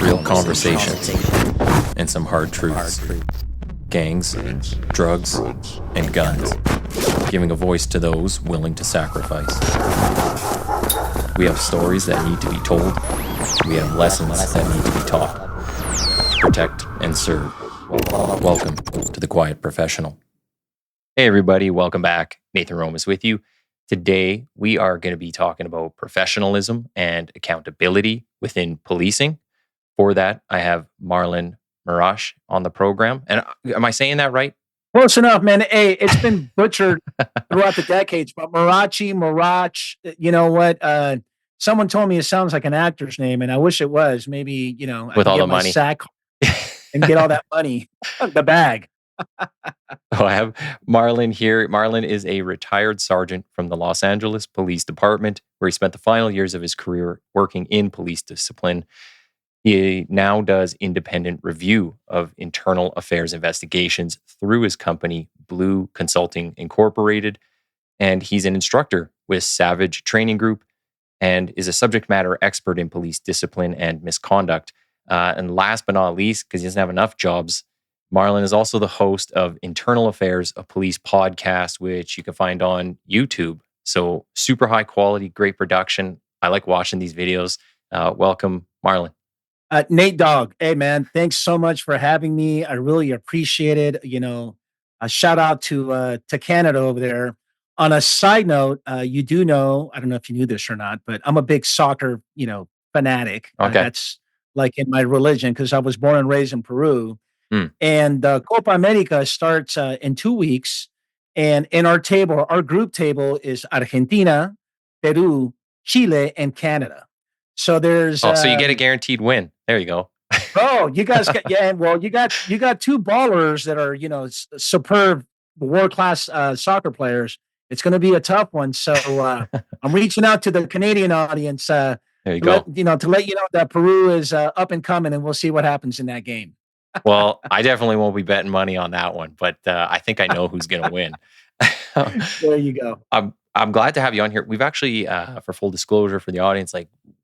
real conversations, and some hard truths. Gangs, drugs, and guns. Giving a voice to those willing to sacrifice. We have stories that need to be told. We have lessons that need to be taught. Protect and serve. Welcome to The Quiet Professional. Hey everybody, welcome back. Nathan Romas with you. Today, we are going to be talking about professionalism and accountability within policing. For that, I have Marlon Marrache on the program. And am I saying that right? Close enough, man. Hey, it's been butchered throughout the decades, but Marrache, you know what? Someone told me it sounds like an actor's name, and I wish it was. Maybe, I With could all get the my money. sack and get all that money, the bag. Oh, I have Marlon here. Marlon is a retired sergeant from the Los Angeles Police Department, where he spent the final years of his career working in police discipline. He now does independent review of internal affairs investigations through his company, Blue Consulting Incorporated. And he's an instructor with Savage Training Group and is a subject matter expert in police discipline and misconduct. And last but not least, because he doesn't have enough jobs, Marlon is also the host of Internal Affairs, a police podcast, which you can find on YouTube. So super high quality, great production. I like watching these videos. Welcome, Marlon. Nate Dogg, hey man, thanks so much for having me. I really appreciate it. A shout out to Canada over there. On a side note, you do know, I don't know if you knew this or not, but I'm a big soccer, fanatic. Okay. That's like in my religion because I was born and raised in Peru. Mm. And Copa America starts in 2 weeks. And in our group table is Argentina, Peru, Chile, and Canada. So there's so you get a guaranteed win. There you go. Oh, you guys got you got two ballers that are superb world class soccer players. It's going to be a tough one. So I'm reaching out to the Canadian audience. There you go. To let you know that Peru is up and coming, and we'll see what happens in that game. Well, I definitely won't be betting money on that one, but I think I know who's going to win. There you go. I'm glad to have you on here. We've actually, for full disclosure for the audience,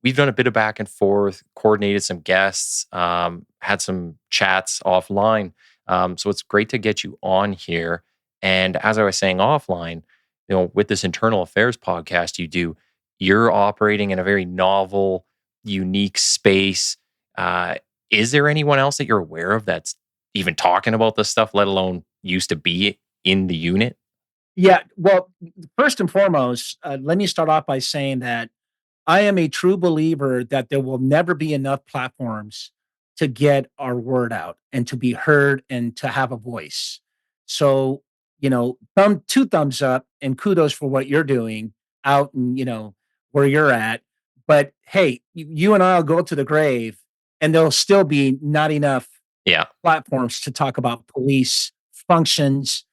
we've done a bit of back and forth, coordinated some guests, had some chats offline. So it's great to get you on here. And as I was saying offline, with this internal affairs podcast you're operating in a very novel, unique space. Is there anyone else that you're aware of that's even talking about this stuff, let alone used to be in the unit? Yeah. Well, first and foremost, let me start off by saying that I am a true believer that there will never be enough platforms to get our word out and to be heard and to have a voice. So, two thumbs up and kudos for what you're doing out and, where you're at. But hey, you and I'll go to the grave and there'll still be not enough platforms to talk about police functions,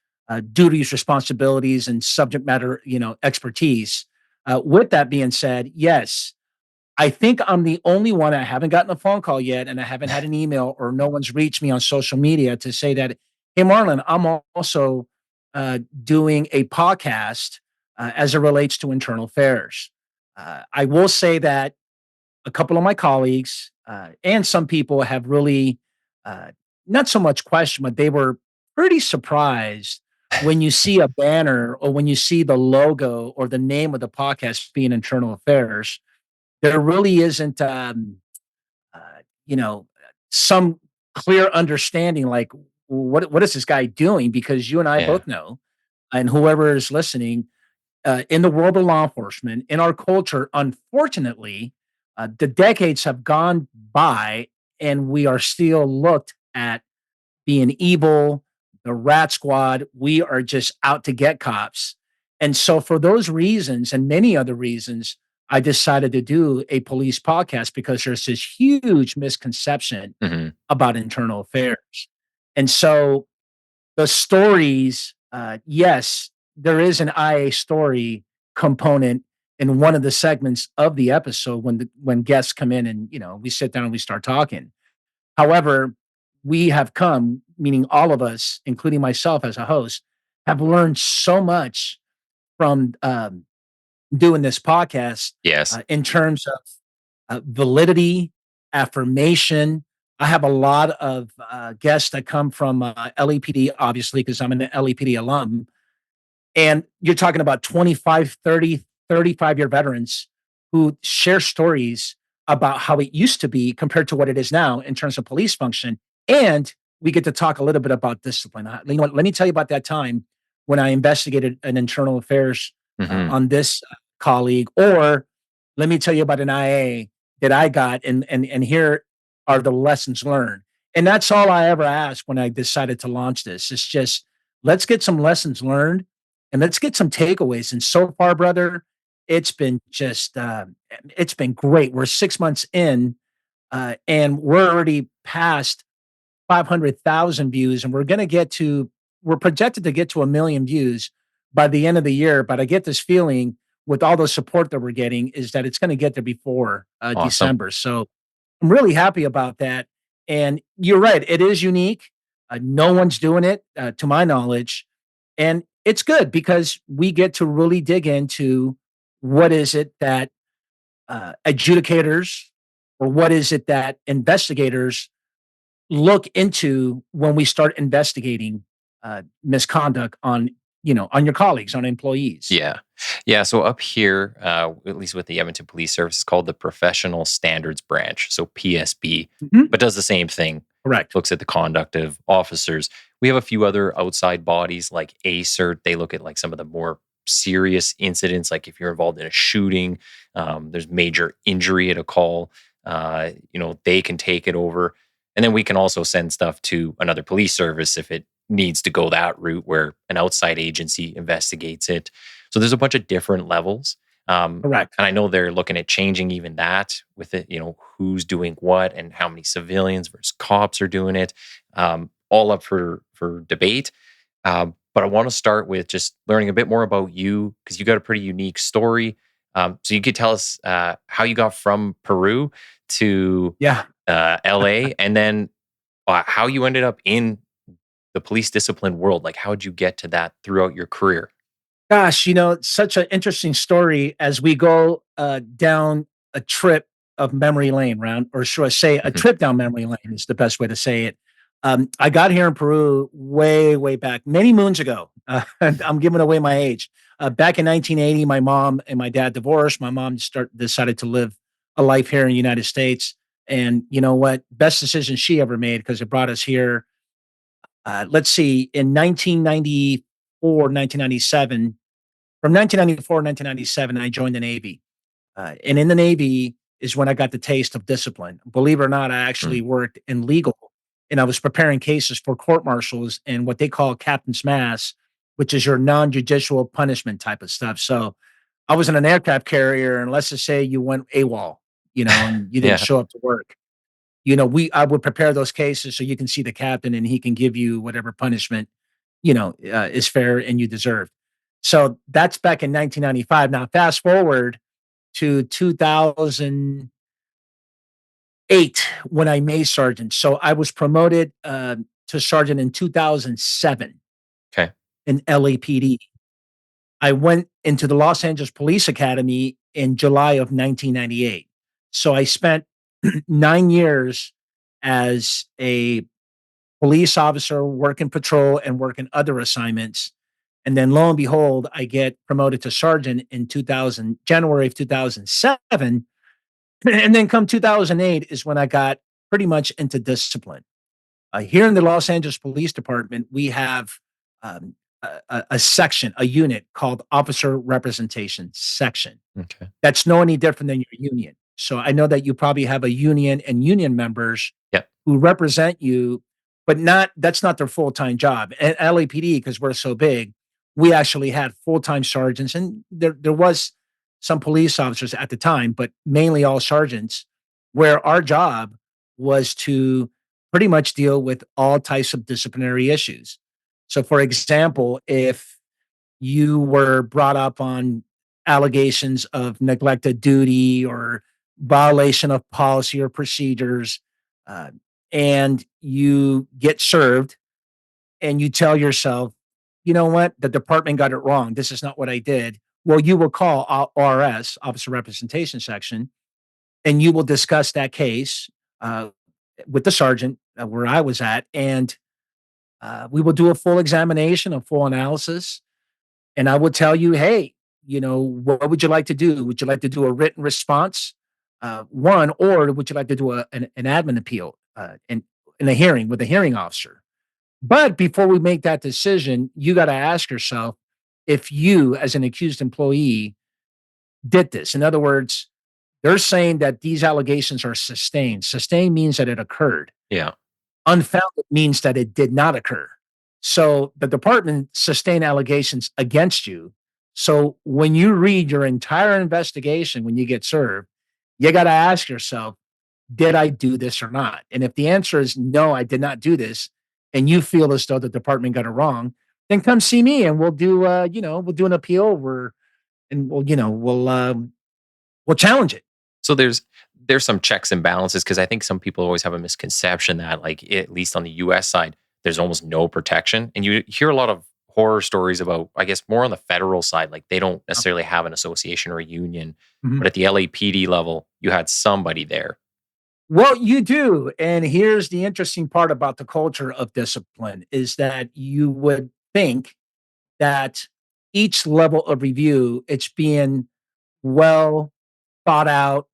duties, responsibilities, and subject matter, expertise. With that being said, yes, I think I'm the only one. I haven't gotten a phone call yet, and I haven't had an email or no one's reached me on social media to say that, hey, Marlon, I'm also doing a podcast as it relates to internal affairs. I will say that a couple of my colleagues and some people have really not so much questioned, but they were pretty surprised when you see a banner or when you see the logo or the name of the podcast being internal affairs. There really isn't, some clear understanding like what is this guy doing? Because you and I both know, and whoever is listening, in the world of law enforcement, in our culture, unfortunately, the decades have gone by, and we are still looked at being evil, the rat squad. We are just out to get cops. And so for those reasons and many other reasons, I decided to do a police podcast because there's this huge misconception about internal affairs. And so the stories, yes, there is an IA story component in one of the segments of the episode when guests come in and, we sit down and we start talking. However, we have come, meaning all of us, including myself as a host, have learned so much from doing this podcast. Yes. In terms of validity, affirmation. I have a lot of guests that come from LEPD, obviously, because I'm an LEPD alum. And you're talking about 25, 30, 35-year veterans who share stories about how it used to be compared to what it is now in terms of police function. And we get to talk a little bit about discipline. You know what, let me tell you about that time when I investigated an internal affairs Hmm. on this colleague, or let me tell you about an IA that I got, and here are the lessons learned. And that's all I ever asked when I decided to launch this. It's just let's get some lessons learned and let's get some takeaways. And so far, brother, it's been just it's been great. We're 6 months in, and we're already past 500,000 views, and we're projected to get to 1 million views by the end of the year. But I get this feeling with all the support that we're getting is that it's going to get there before Awesome. December. So I'm really happy about that. And you're right, it is unique. No one's doing it, to my knowledge, and it's good because we get to really dig into what is it that adjudicators or what is it that investigators look into when we start investigating misconduct on on your colleagues, on employees. Yeah. Yeah. So up here, at least with the Edmonton Police Service, it's called the Professional Standards Branch. So PSB, Mhm. but does the same thing. Correct. Looks at the conduct of officers. We have a few other outside bodies like ACERT. They look at like some of the more serious incidents, like if you're involved in a shooting, there's major injury at a call. They can take it over, and then we can also send stuff to another police service if it needs to go that route, where an outside agency investigates it. So there's a bunch of different levels. Correct. And I know they're looking at changing even that with it, who's doing what and how many civilians versus cops are doing it. All up for debate. But I want to start with just learning a bit more about you because you got a pretty unique story. So you could tell us how you got from Peru to Yeah. LA, and then how you ended up in the police discipline world. Like, how'd you get to that throughout your career? Gosh, it's such an interesting story as we go down a trip of memory lane round, or should I say a Mhm. trip down memory lane is the best way to say it. I got here in Peru way, way back, many moons ago. And I'm giving away my age. Back in 1980, my mom and my dad divorced. My mom decided to live a life here in the United States. And you know what? Best decision she ever made because it brought us here. Let's see, in 1994, 1997, from 1994 to 1997, I joined the Navy. And in the Navy is when I got the taste of discipline. Believe it or not, I Mm. actually worked in legal and I was preparing cases for court martials and what they call captain's mass, which is your non judicial punishment type of stuff. So I was in an aircraft carrier, and let's just say you went AWOL, and you didn't Yeah. show up to work. I would prepare those cases so you can see the captain and he can give you whatever punishment, is fair and you deserve. So that's back in 1995. Now, fast forward to 2008 when I made sergeant. So I was promoted to sergeant in 2007 Okay. in LAPD. I went into the Los Angeles Police Academy in July of 1998. So I spent 9 years as a police officer, working patrol and working other assignments. And then lo and behold, I get promoted to sergeant in 2000, January of 2007. And then come 2008 is when I got pretty much into discipline. Here in the Los Angeles Police Department, we have um, a section, a unit called Officer Representation Section. Okay. That's no any different than your union. So I know that you probably have a union and union members Yeah. who represent you, but not that's not their full-time job. At LAPD, because we're so big, we actually had full-time sergeants, and there was some police officers at the time, but mainly all sergeants, where our job was to pretty much deal with all types of disciplinary issues. So, for example, if you were brought up on allegations of neglected duty or violation of policy or procedures, uh, and you get served and you tell yourself, you know what, the department got it wrong. This is not what I did. Well, you will call RS, Officer Representation Section, and you will discuss that case. uh, with the sergeant where I was at, and we will do a full examination, a full analysis, and I would tell you, hey, what would you like to do? Would you like to do a written response, one, or would you like to do an admin appeal in a hearing with a hearing officer? But before we make that decision, you got to ask yourself if you, as an accused employee, did this. In other words, they're saying that these allegations are sustained. Sustained means that it occurred. Yeah. Unfounded means that it did not occur. So the department sustained allegations against you. So when you read your entire investigation, when you get served, you got to ask yourself, did I do this or not? And if the answer is no, I did not do this, and you feel as though the department got it wrong, then come see me and we'll do an appeal. And we'll challenge it. So there's some checks and balances because I think some people always have a misconception that like at least on the US side there's almost no protection, and you hear a lot of horror stories about, I guess, more on the federal side, like they don't necessarily have an association or a union, Mhm. but at the LAPD level you had somebody there. Well, you do. And here's the interesting part about the culture of discipline is that you would think that each level of review, it's being well thought out.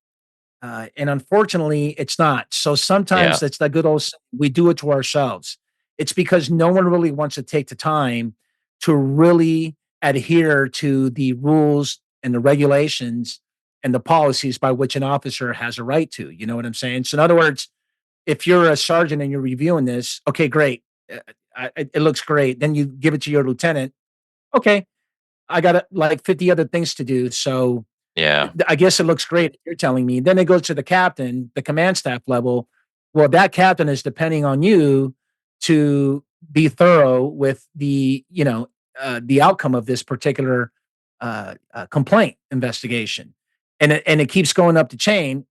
And unfortunately, it's not. So sometimes Yeah. that's the good old saying, we do it to ourselves. It's because no one really wants to take the time to really adhere to the rules and the regulations and the policies by which an officer has a right to. You know what I'm saying? So, in other words, if you're a sergeant and you're reviewing this, okay, great. It looks great. Then you give it to your lieutenant. Okay, I got like 50 other things to do. So Yeah. I guess it looks great, you're telling me. Then it goes to the captain, the command staff level. Well, that captain is depending on you to be thorough with the outcome of this particular complaint investigation, and it keeps going up the chain.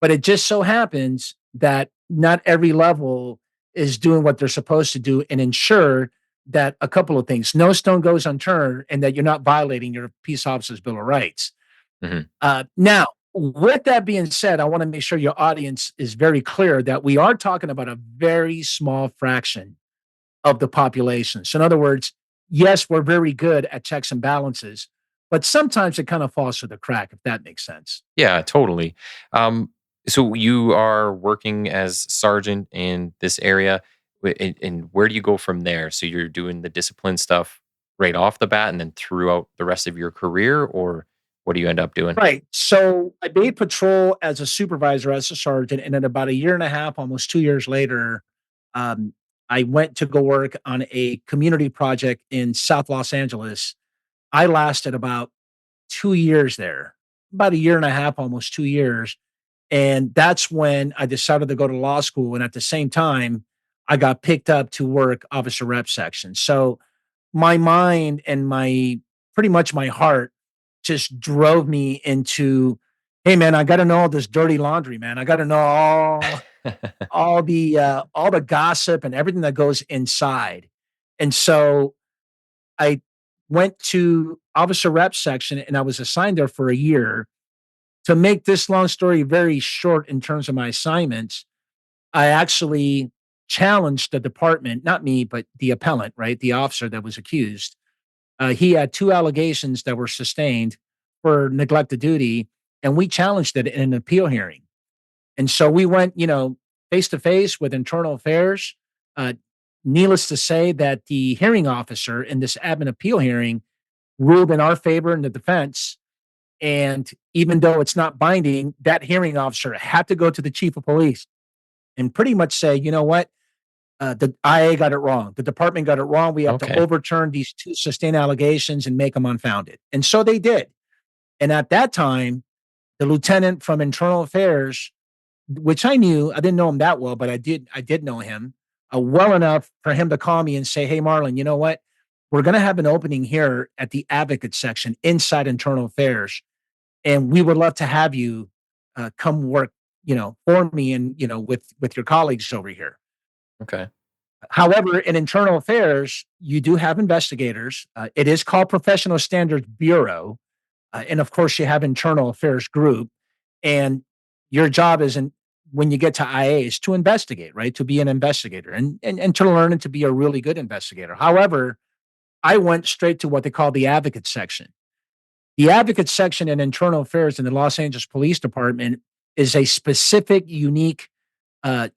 But it just so happens that not every level is doing what they're supposed to do and ensure that a couple of things, no stone goes unturned, and that you're not violating your peace officer's bill of rights. Mhm. Now, with that being said, I want to make sure your audience is very clear that we are talking about a very small fraction of the population. So, in other words, yes, we're very good at checks and balances, but sometimes it kind of falls through the crack, if that makes sense. Yeah, totally. Um, so you are working as sergeant in this area, and where do you go from there? So you're doing the discipline stuff right off the bat, and then throughout the rest of your career, or what do you end up doing? Right. So I made patrol as a supervisor, as a sergeant, and then about a year and a half, almost 2 years later, um, I went to go work on a community project in South Los Angeles. I lasted about 2 years there, about a year and a half, almost 2 years. And that's when I decided to go to law school. And at the same time, I got picked up to work officer rep section. So my mind and my pretty much my heart just drove me into, hey man, I got to know all this dirty laundry, man. I got to know all the gossip and everything that goes inside. And so I went to officer rep section and I was assigned there for a year. To make this long story very short in terms of my assignments, I actually challenged the department, not me, but the appellant, right? The officer that was accused. He had two allegations that were sustained for neglect of duty, and we challenged it in an appeal hearing. And so we went, face to face with internal affairs. Uh, Needless to say that the hearing officer in this admin appeal hearing ruled in our favor in the defense. And even though it's not binding, that hearing officer had to go to the chief of police and pretty much say, you know what? The IA got it wrong. The department got it wrong. We have to Okay. overturn these two sustained allegations and make them unfounded. And so they did. And at that time, the lieutenant from internal affairs, which I knew, I didn't know him that well, but I did know him well enough for him to call me and say, hey, Marlon, you know what? We're going to have an opening here at the advocate section inside internal affairs, and we would love to have you come work, for me and with your colleagues over here. Okay. However, in internal affairs, you do have investigators. It is called Professional Standards Bureau, and of course, you have internal affairs group, and your job isn't when you get to IA is to investigate, right? To be an investigator and to learn and to be a really good investigator. However, I went straight to what they call the advocate section. The advocate section in internal affairs in the Los Angeles Police Department is a specific, unique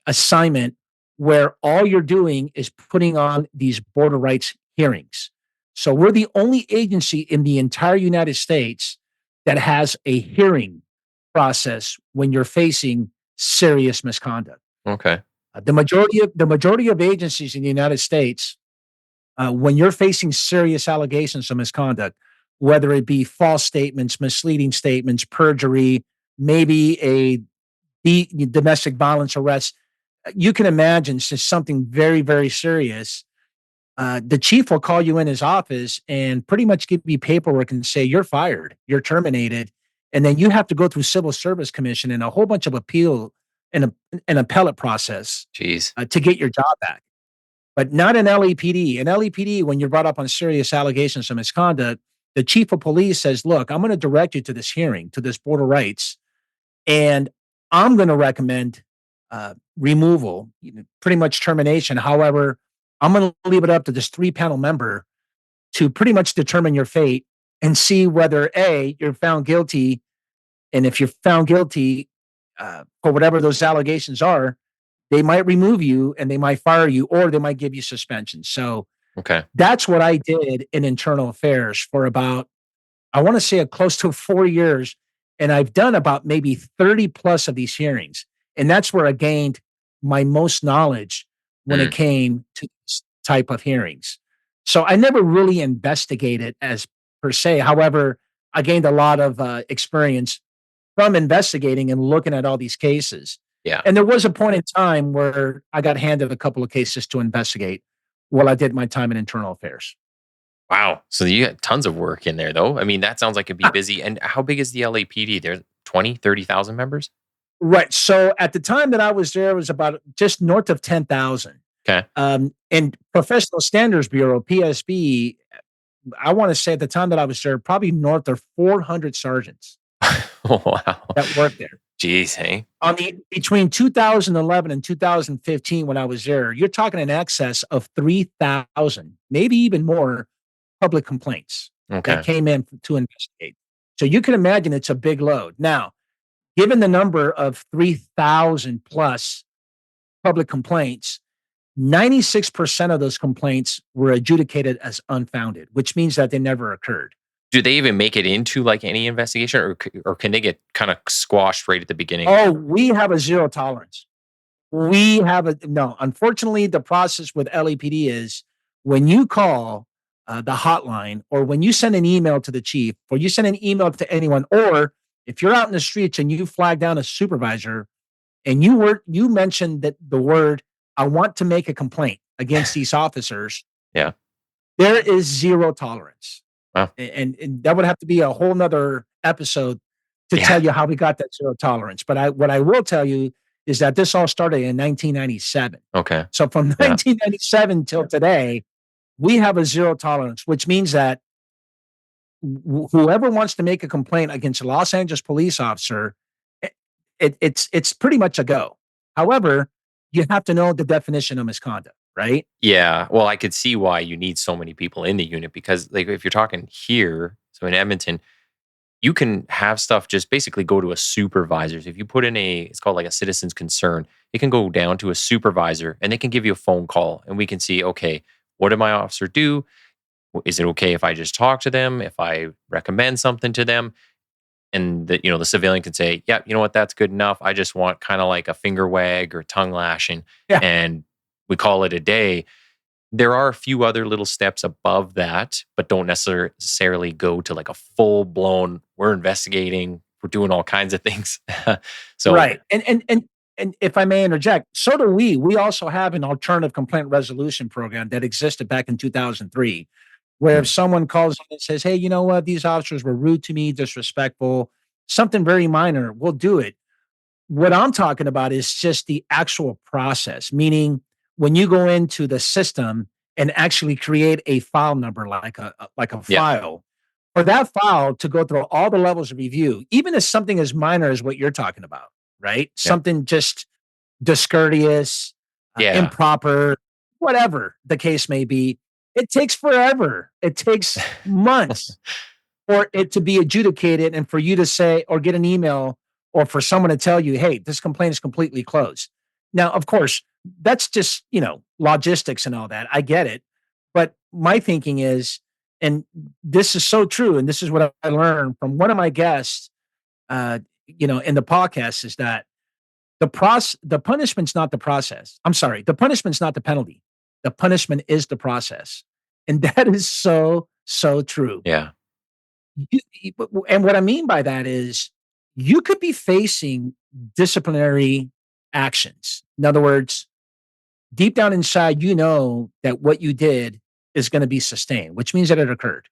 assignment where all you're doing is putting on these border rights hearings. So we're the only agency in the entire United States that has a hearing process when you're facing serious misconduct. Okay. The majority of agencies in the United States, when you're facing serious allegations of misconduct, whether it be false statements, misleading statements, perjury, maybe a domestic violence arrest, you can imagine it's just something very, very serious. The chief will call you in his office and pretty much give you paperwork and say, you're fired, you're terminated. And then you have to go through Civil Service Commission and a whole bunch of appeal and an appellate process Jeez. to get your job back. But not in LAPD. In LAPD, when you're brought up on serious allegations of misconduct, the chief of police says, look, I'm going to direct you to this hearing, to this border rights, and I'm going to recommend removal, pretty much termination. However, I'm going to leave it up to this 3-panel member to pretty much determine your fate and see whether A, you're found guilty. And if you're found guilty for whatever those allegations are, they might remove you and they might fire you or they might give you suspension. So Okay. that's what I did in internal affairs for about, I want to say, close to 4 years. And I've done about maybe 30 plus of these hearings. And that's where I gained my most knowledge when it Mm. came to this type of hearings. So I never really investigated as per se. However, I gained a lot of experience from investigating and looking at all these cases. Yeah. And there was a point in time where I got handed a couple of cases to investigate while I did my time in internal affairs. Wow. So you got tons of work in there, though. I mean, that sounds like it'd be Ah, busy. And how big is the LAPD? There's 20, 30,000 members? right. So at the time that I was there, it was about just north of 10,000. Okay. And Professional Standards Bureau, PSB, I want to say at the time that I was there, probably north of 400 sergeants Oh, wow. that worked there. Jeez, hey? On the between 2011 and 2015, when I was there, you're talking in excess of 3,000, maybe even more public complaints that Okay. came in to investigate. So you can imagine it's a big load. Now, given the number of 3,000 plus public complaints, 96% of those complaints were adjudicated as unfounded, which means that they never occurred. Do they even make it into like any investigation or can they get kind of squashed right at the beginning? Oh, we have a zero tolerance. We have a no. Unfortunately, the process with LAPD is when you call the hotline or when you send an email to the chief or you send an email to anyone, or if you're out in the streets and you flag down a supervisor and you mentioned that the word, I want to make a complaint against these officers, Yeah. there is zero tolerance. Wow. And that would have to be a whole nother episode to Yeah. tell you how we got that zero tolerance. But what I will tell you is that this all started in 1997. Okay. So from Yeah. 1997 till today, we have a zero tolerance, which means that whoever wants to make a complaint against a Los Angeles police officer, it's pretty much a go. However, you have to know the definition of misconduct, right? Yeah. Well, I could see why you need so many people in the unit because, like, if you're talking here, so in Edmonton, you can have stuff just basically go to a supervisor. If you put in it's called like a citizen's concern, it can go down to a supervisor and they can give you a phone call and we can see, okay, what did my officer do? Is it okay if I just talk to them? If I recommend something to them? And the civilian can say, yeah, you know what, that's good enough. I just want kind of like a finger wag or tongue lashing. Yeah. And we call it a day. There are a few other little steps above that, but don't necessarily go to like a full blown, we're investigating, we're doing all kinds of things. So, Right. And if I may interject, so do we. We also have an alternative complaint resolution program that existed back in 2003, where if mm, someone calls in and says, "Hey, you know what? These officers were rude to me, disrespectful, something very minor," we'll do it. What I'm talking about is just the actual process, meaning when you go into the system and actually create a file number like a yeah, file, for that file to go through all the levels of review, even as something as minor as what you're talking about. right? Yep. Something just discourteous, Yeah. improper, whatever the case may be. It takes forever. It takes months for it to be adjudicated and for you to say or get an email or for someone to tell you, hey, this complaint is completely closed. Now, of course, that's just, logistics and all that. I get it. But my thinking is, and this is so true, and this is what I learned from one of my guests, in the podcast is that the punishment's not the process. I'm sorry, the punishment's not the penalty. The punishment is the process. And that is so, so true. Yeah. And what I mean by that is you could be facing disciplinary actions. In other words, deep down inside, you know that what you did is going to be sustained, which means that it occurred.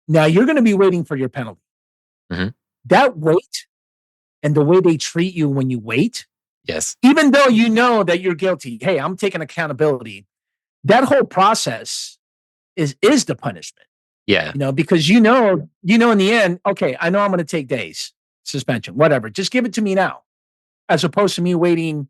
Now you're going to be waiting for your penalty. Mhm. That wait and the way they treat you when you wait, Yes. even though you know that you're guilty, hey, I'm taking accountability. That whole process is the punishment. Yeah. Because in the end, okay, I know I'm going to take days suspension, whatever. Just give it to me now, as opposed to me waiting,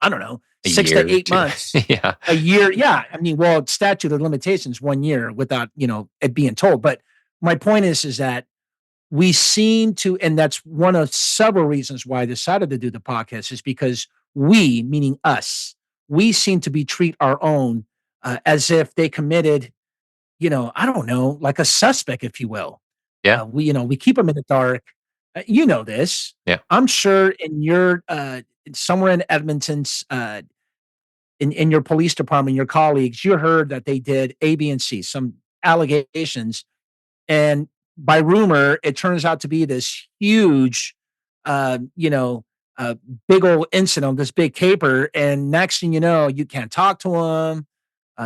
I don't know, A 6 to 8 months, Yeah. a year. Yeah, I mean, well, statute of limitations 1 year without it being told. But my point is that we seem to, and that's one of several reasons why I decided to do the podcast is because we, meaning us, we seem to be treat our own as if they committed I don't know, like a suspect, if you will. Yeah. We keep them in the dark. You know this. Yeah. I'm sure in your somewhere in Edmonton's in your police department, your colleagues, you heard that they did A, B, and C, some allegations, and by rumor, it turns out to be this huge, uh, you know, uh, big old incident, this big caper, and next thing you know, you can't talk to them.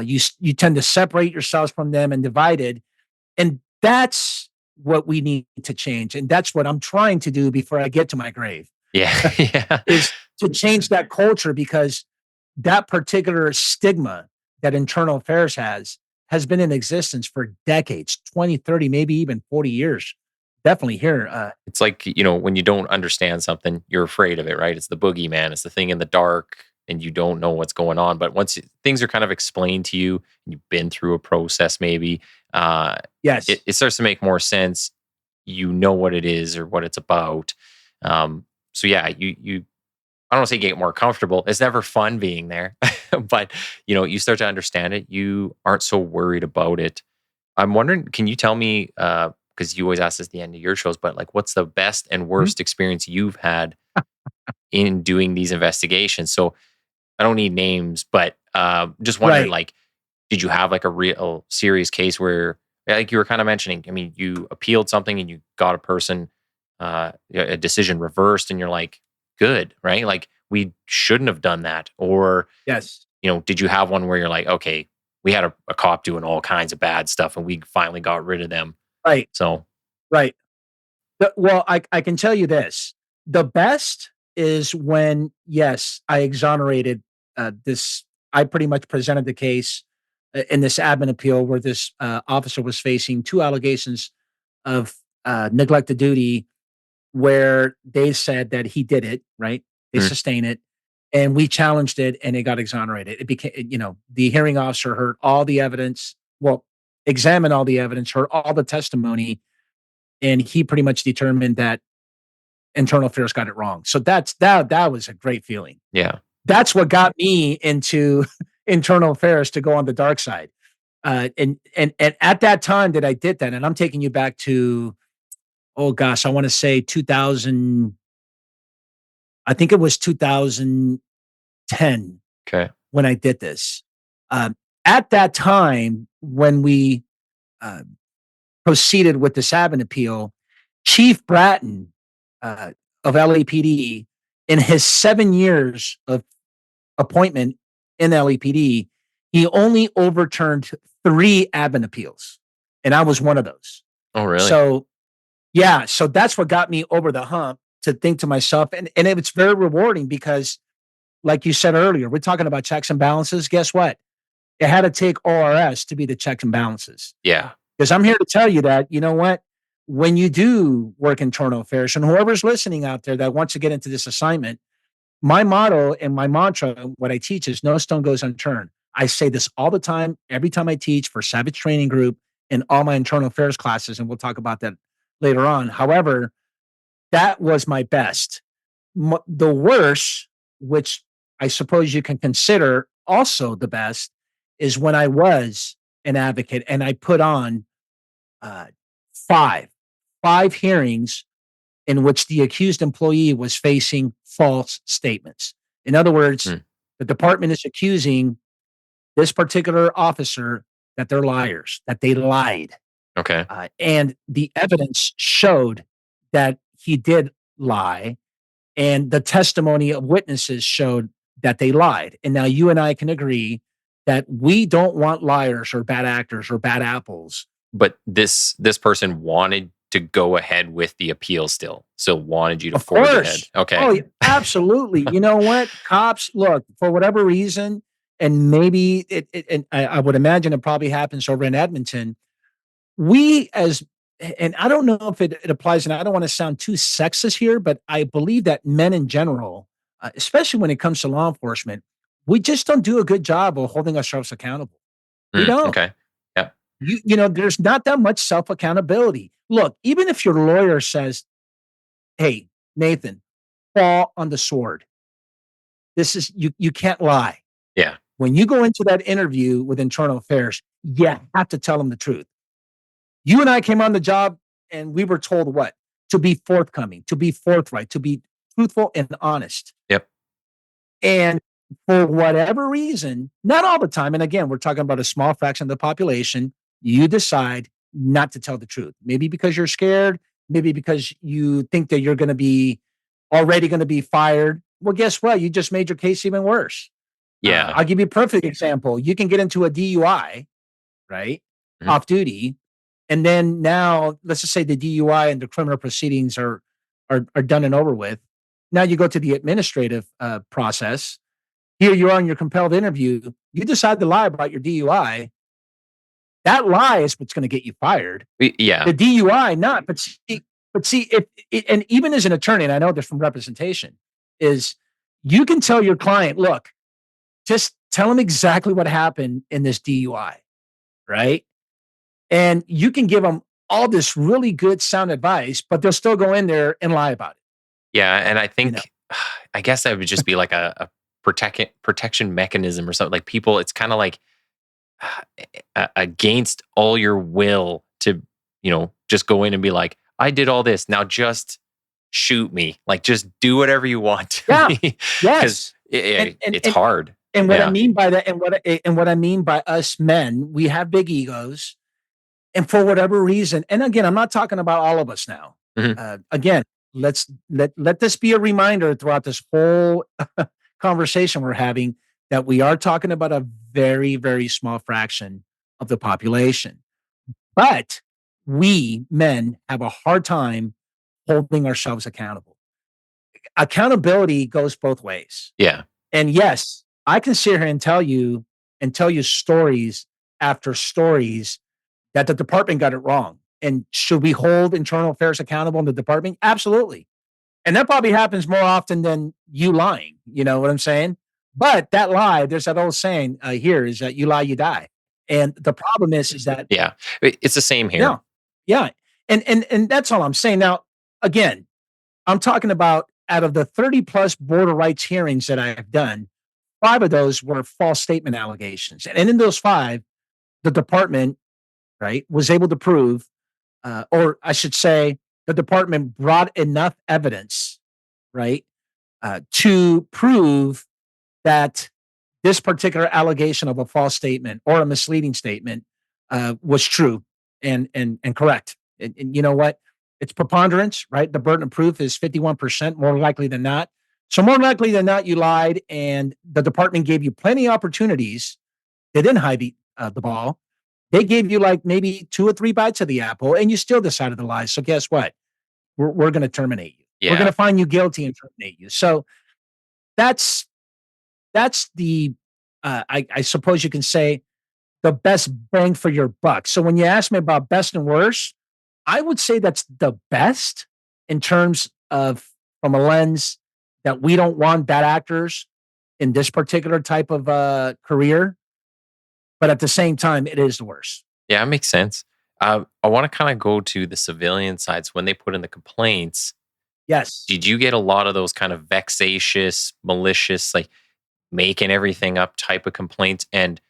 You tend to separate yourselves from them and divided. And that's what we need to change. And that's what I'm trying to do before I get to my grave Yeah. Yeah. is to change that culture because that particular stigma that internal affairs has been in existence for decades, 20, 30, maybe even 40 years. Definitely here. It's like, when you don't understand something, you're afraid of it, right? It's the boogeyman. It's the thing in the dark and you don't know what's going on. But once things are kind of explained to you, and you've been through a process maybe, Yes. it starts to make more sense. You know what it is or what it's about. So yeah, you I don't want to say get more comfortable. It's never fun being there, but you start to understand it. You aren't so worried about it. I'm wondering, can you tell me, because you always ask this at the end of your shows, but like, what's the best and Mhm. worst experience you've had in doing these investigations? So I don't need names, but just wondering, Right. like, did you have like a real serious case where, like you were kind of mentioning, I mean, you appealed something and you got a person, a decision reversed, and you're like, good, right? Like, we shouldn't have done that. Or, Yes. did you have one where you're like, okay, we had a cop doing all kinds of bad stuff and we finally got rid of them? Right. So, Right. Well, I can tell you this. The best is when, yes, I exonerated this. I pretty much presented the case in this admin appeal where this officer was facing two allegations of neglect of duty where they said that he did it, right? They mm, sustain it. And we challenged it and it got exonerated. It became, the hearing officer heard all the evidence, well, examined all the evidence, heard all the testimony, and he pretty much determined that internal affairs got it wrong. So that was a great feeling. yeah. That's what got me into internal affairs to go on the dark side. And at that time that I did that, and I'm taking you back to, oh gosh, I want to say 2000. I think it was 2010 Okay. when I did this. Um, at that time, when we uh, proceeded with the Sabin appeal, Chief Bratton of LAPD, in his 7 years of appointment in LAPD, he only overturned 3 admin appeals, and I was one of those. Oh, really? So, yeah, so that's what got me over the hump to think to myself, and it's very rewarding because, like you said earlier, we're talking about checks and balances. Guess what? It had to take ORS to be the checks and balances. Yeah. Because I'm here to tell you that, you know what? when you do work internal affairs, and whoever's listening out there that wants to get into this assignment, my motto and my mantra, what I teach is no stone goes unturned. I say this all the time, every time I teach for Savage Training Group and all my internal affairs classes, and we'll talk about that later on. However, that was my best. The worst, which I suppose you can consider also the best, is when I was an advocate and I put on uh, five, five hearings in which the accused employee was facing false statements. In other words, Mm, the department is accusing this particular officer that they're liars, that they lied. okay. And the evidence showed that he did lie, and the testimony of witnesses showed that they lied. And now you and I can agree that we don't want liars or bad actors or bad apples. But this person wanted to go ahead with the appeal still wanted you to Of forge ahead. course. Okay. Oh, absolutely. You know what? Cops, look, for whatever reason, and maybe and I would imagine it probably happens over in Edmonton. We as and I don't know if it applies, and I don't want to sound too sexist here, but I believe that men in general, especially when it comes to law enforcement, we just don't do a good job of holding ourselves accountable. We don't. Okay. Yeah. There's not that much self accountability. Look, even if your lawyer says, "Hey, Nathan, fall on the sword. This is you can't lie." Yeah. When you go into that interview with internal affairs, you have to tell them the truth. You and I came on the job and we were told what? To be forthcoming, to be forthright, to be truthful and honest. Yep. And for whatever reason, not all the time, and again, we're talking about a small fraction of the population, you decide not to tell the truth. Maybe because you're scared, maybe because you think that you're going to be already going to be fired. Well, guess what? You just made your case even worse. Yeah. I'll give you a perfect example. You can get into a DUI, right? Mhm. Off duty. And then now, let's just say the DUI and the criminal proceedings are done and over with. Now you go to the administrative process. Here you are on your compelled interview. You decide to lie about your DUI. That lie is what's going to get you fired. Yeah. The DUI, not. But see, and even as an attorney, and I know this from representation, is you can tell your client, look, just tell them exactly what happened in this DUI, right? And you can give them all this really good sound advice, but they'll still go in there and lie about it. Yeah. And I You know, think, I guess that would just be like a protection mechanism or something. Like people, it's kind of like against all your will to, just go in and be like, I did all this. Now just shoot me. Like just do whatever you want to yeah, me. Because yes, and and it's and hard. and what I Yeah. mean by that, and what I mean by us men, we have big egos, and for whatever reason, and again, I'm not talking about all of us now. Mhm. Again, let this be a reminder throughout this whole conversation we're having that we are talking about a very, very small fraction of the population. But we men have a hard time holding ourselves accountable. Accountability goes both ways. Yeah. And yes, I can sit here and tell you stories after stories that the department got it wrong. And should we hold internal affairs accountable in the department? Absolutely. And that probably happens more often than you lying. You know what I'm saying? But that lie, there's that old saying here is that you lie, you die. And the problem is that Yeah. It's the same here. yeah, yeah, and that's all I'm saying. Now, again, I'm talking about out of the 30 plus border rights hearings that I have done, five of those were false statement allegations, and in those five, the department right was able to prove, or I should say, the department brought enough evidence, right, to prove that this particular allegation of a false statement or a misleading statement was true and correct. And you know what? It's preponderance, right? The burden of proof is 51% more likely than not. So more likely than not, you lied, and the department gave you plenty of opportunities. They didn't hide the ball. They gave you like maybe two or three bites of the apple, and you still decided to lie. So guess what? We're going to terminate you. We're going Yeah. to find you guilty and terminate you. So that's that's the I suppose you can say the best bang for your buck. So when you ask me about best and worst, I would say that's the best in terms of from a lens that we don't want bad actors in this particular type of career, but at the same time, it is the worst. Yeah, it makes sense. I want to kind of go to the civilian sides when they put in the complaints. Yes. Did you get a lot of those kind of vexatious, malicious, like making everything up type of complaints? And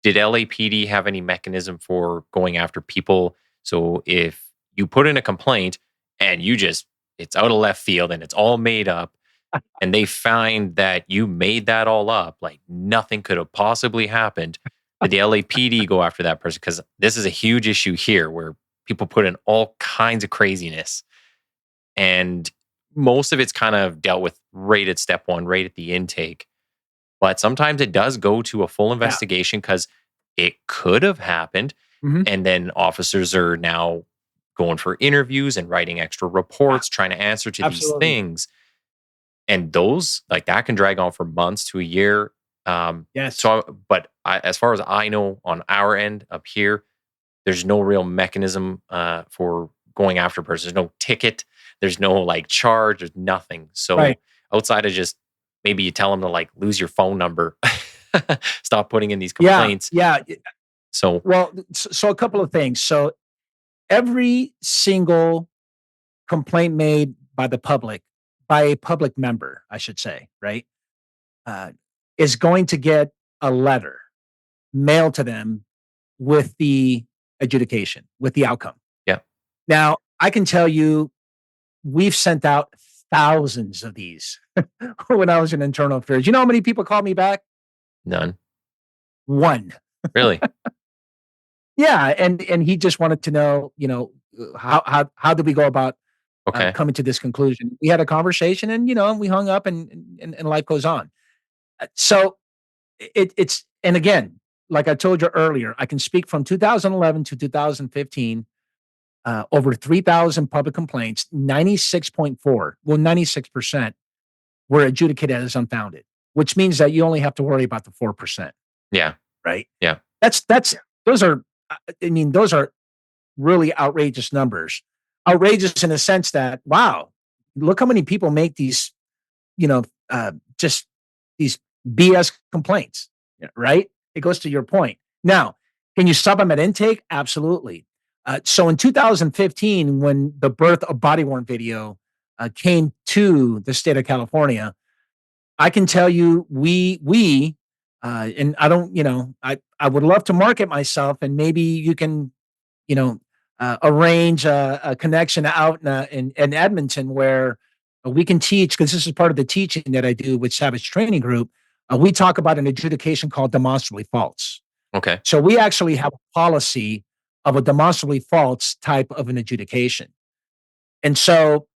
did LAPD have any mechanism for going after people? So if you put in a complaint and it's out of left field and it's all made up, and they find that you made that all up, like nothing could have possibly happened, did the LAPD go after that person? Because this is a huge issue here where people put in all kinds of craziness. And most of it's kind of dealt with right at step one, right at the intake. But sometimes it does go to a full Yeah. investigation because it could have happened. Mhm. And then officers are now going for interviews and writing extra reports, trying to answer to these Absolutely. things. And those, like that can drag on for months to a year. Yes. As far as I know, on our end up here, there's no real mechanism for going after a person. There's no ticket. There's no like charge. There's nothing. So Right. outside of just maybe you tell them to like lose your phone number, stop putting in these Yeah. complaints. Yeah. So Well, so a couple of things. So every single complaint made by the public, by a public member, I should say, right, uh, is going to get a letter mailed to them with the adjudication, with the outcome. yeah, Now, I can tell you, we've sent out thousands of these when I was in internal affairs. You know how many people called me back? none One. really. Yeah, and he just wanted to know, how do we go about Okay, coming to this conclusion? We had a conversation, and we hung up, and life goes on. So it's and again, like I told you earlier, I can speak from 2011 to 2015. Over 3,000 public complaints, 96.4, well, 96% were adjudicated as unfounded, which means that you only have to worry about the 4%, yeah, right? yeah, That's those are, I mean, those are really outrageous numbers. Outrageous in the sense that, wow, look how many people make these, just these BS complaints, right? It goes to your point. Now, can you stop them at intake? Absolutely. So in 2015, when the birth of body worn video came to the state of California, I can tell you, and I don't, I would love to market myself, and maybe you can, arrange a connection out in Edmonton where we can teach, because this is part of the teaching that I do with Savage Training Group. We talk about an adjudication called demonstrably false. okay, So we actually have a policy of a demonstrably false type of an adjudication. And so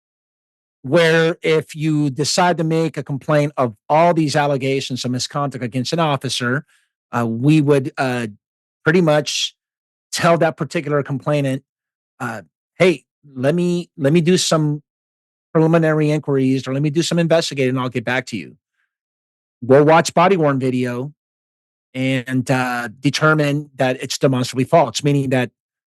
where if you decide to make a complaint of all these allegations of misconduct against an officer, we would pretty much tell that particular complainant, uh, "Hey, let me do some preliminary inquiries, or let me do some investigating, and I'll get back to you." We'll watch body worn video and determine that it's demonstrably false, meaning that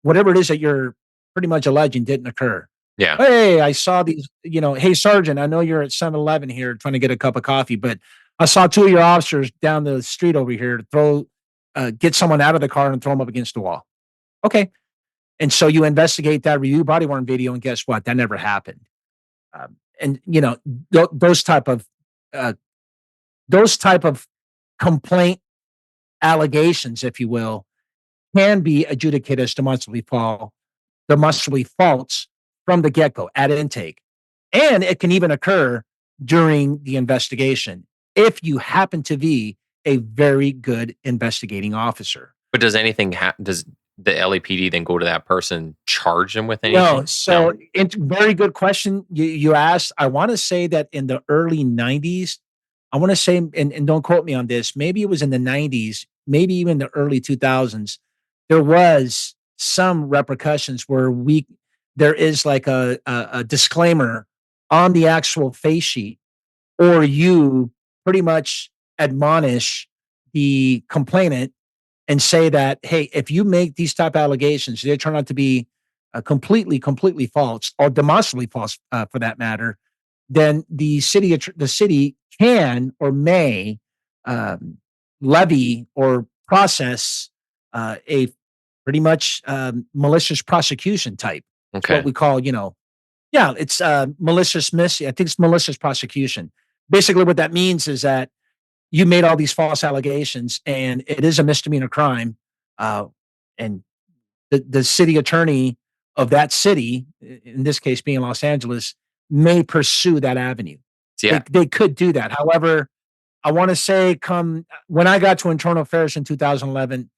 whatever it is that you're pretty much alleging didn't occur. yeah, Hey, I saw these, hey, Sergeant, I know you're at 7-Eleven here trying to get a cup of coffee, but I saw two of your officers down the street over here get someone out of the car and throw them up against the wall. Okay. And so you investigate that, review body worn video, and guess what? That never happened. And uh, those type of complaint allegations, if you will, can be adjudicated as demonstrably false from the get go at intake. And it can even occur during the investigation if you happen to be a very good investigating officer. but does the LAPD then go to that person, charge them with No, anything? No, so it's very good question you asked. I want to say that in the early 90s, I want to say, and don't quote me on this, maybe it was in the 90s, maybe even the early 2000s, there was some repercussions where there is like a disclaimer on the actual face sheet, or you pretty much admonish the complainant and say that, hey, if you make these type allegations, they turn out to be completely false, or demonstrably false, for that matter, then the city can or may um, levy or process a pretty much malicious prosecution type. It's what Okay. we call, yeah, it's malicious I think it's malicious prosecution. Basically, what that means is that you made all these false allegations, and it is a misdemeanor crime, uh, and the city attorney of that city, in this case being Los Angeles, may pursue that avenue. So They yeah. they could do that. However, I want to say, come when I got to internal affairs in 2011,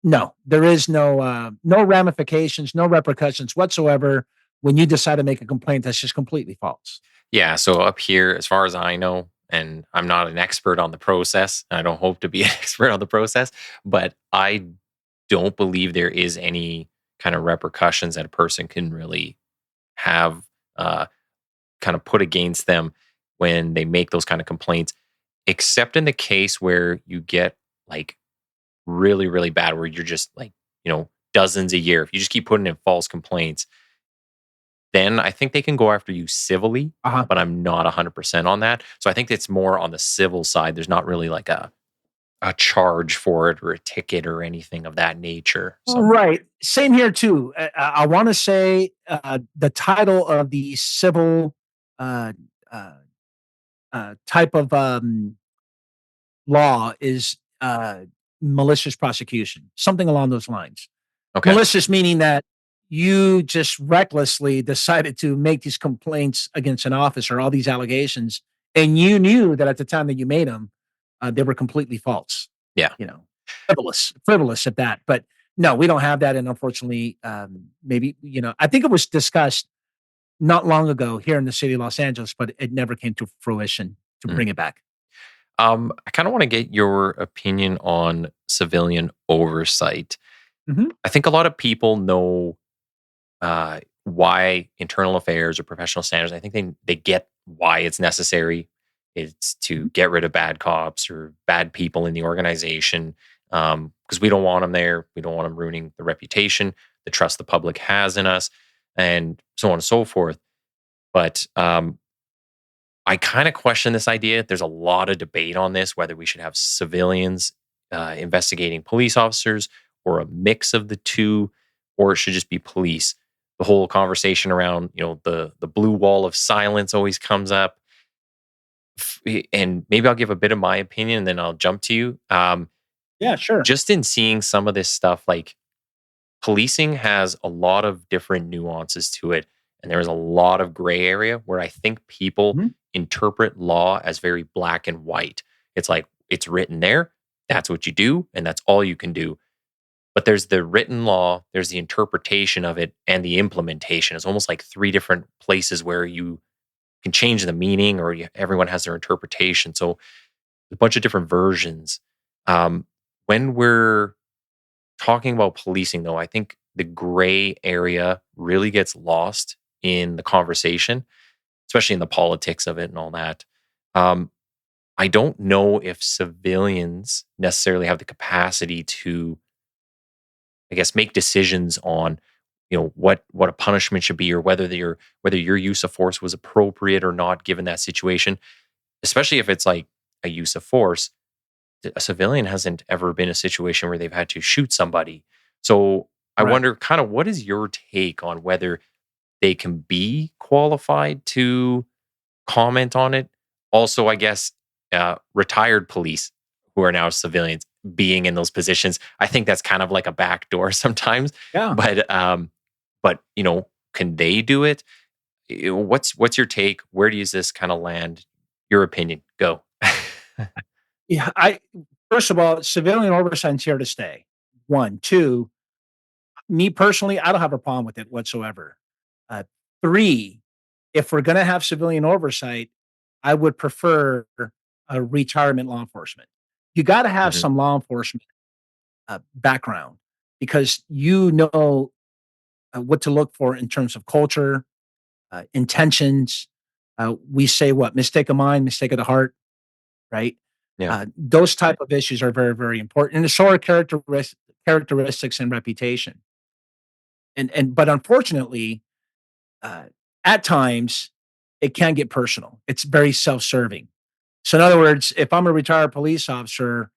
no, there is no ramifications, no repercussions whatsoever when you decide to make a complaint. That's just completely false. Yeah. So up here, as far as I know, and I'm not an expert on the process, and I don't hope to be an expert on the process, but I don't believe there is any kind of repercussions that a person can really have uh, kind of put against them when they make those kind of complaints, except in the case where you get like really, really bad, where you're just like, dozens a year. If you just keep putting in false complaints, then I think they can go after you civilly, Uh huh. but I'm not 100% on that. So I think it's more on the civil side. There's not really like a charge for it or a ticket or anything of that nature. So, Right. Same here too. I want to say the title of the civil uh, uh, type of law is malicious prosecution, something along those lines. okay. Malicious meaning that you just recklessly decided to make these complaints against an officer, all these allegations, and you knew that at the time that you made them, they were completely false. Yeah. You know, frivolous at that. But no, we don't have that, and unfortunately, maybe I think it was discussed not long ago here in the city of Los Angeles, but it never came to fruition to Mm. bring it back. I kind of want to get your opinion on civilian oversight. Mhm. I think a lot of people know why internal affairs or professional standards. I think they get why it's necessary. It's to Mhm. get rid of bad cops or bad people in the organization, because we don't want them there. We don't want them ruining the reputation, the trust the public has in us, and so on and so forth. But I kind of question this idea. There's a lot of debate on this, whether we should have civilians investigating police officers or a mix of the two, or it should just be police. The whole conversation around, the blue wall of silence always comes up. And maybe I'll give a bit of my opinion and then I'll jump to you. Yeah, sure. Just in seeing some of this stuff, like policing has a lot of different nuances to it, and there is a lot of gray area where I think people Mhm. interpret law as very black and white. It's like it's written there, that's what you do, and that's all you can do. But there's the written law, there's the interpretation of it, and the implementation. It's almost like three different places where you can change the meaning, or everyone has their interpretation. So a bunch of different versions. Um, when we're talking about policing, though, I think the gray area really gets lost in the conversation, especially in the politics of it and all that. Um, I don't know if civilians necessarily have the capacity to, I guess, make decisions on, what a punishment should be, or whether your use of force was appropriate or not given that situation. Especially if it's like a use of force, a civilian hasn't ever been in a situation where they've had to shoot somebody. So I Right. wonder, kind of, what is your take on whether they can be qualified to comment on it? Also, I guess retired police who are now civilians being in those positions, I think that's kind of like a backdoor sometimes. Yeah. But can they do it? What's your take? Where does this kind of land? Your opinion. Go. Yeah. I First of all, civilian oversight's here to stay. One, two. Me personally, I don't have a problem with it whatsoever. Uh, Three, if we're going to have civilian oversight, I would prefer a retirement law enforcement. You got to have Mhm. some law enforcement background because you know what to look for in terms of culture, intentions. We say what mistake of mind, mistake of the heart, right? Yeah. Those type of issues are very, very important, and so are characteristics and reputation. But unfortunately, uh, at times, it can get personal. It's very self-serving. So in other words, if I'm a retired police officer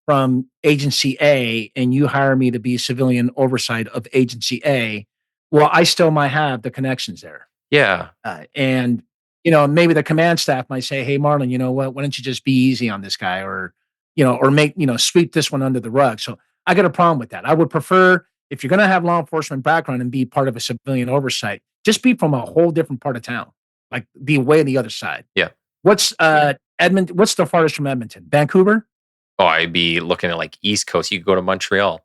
from agency A and you hire me to be civilian oversight of agency A, well, I still might have the connections there. Yeah. And maybe the command staff might say, "Hey, Marlon, you know what? Why don't you just be easy on this guy, or or make sweep this one under the rug?" So I got a problem with that. I would prefer, if you're going to have law enforcement background and be part of a civilian oversight, just be from a whole different part of town, like be way on the other side. Yeah. What's Edmond? What's the farthest from Edmonton? Vancouver. Oh, I'd be looking at like East Coast. You could go to Montreal.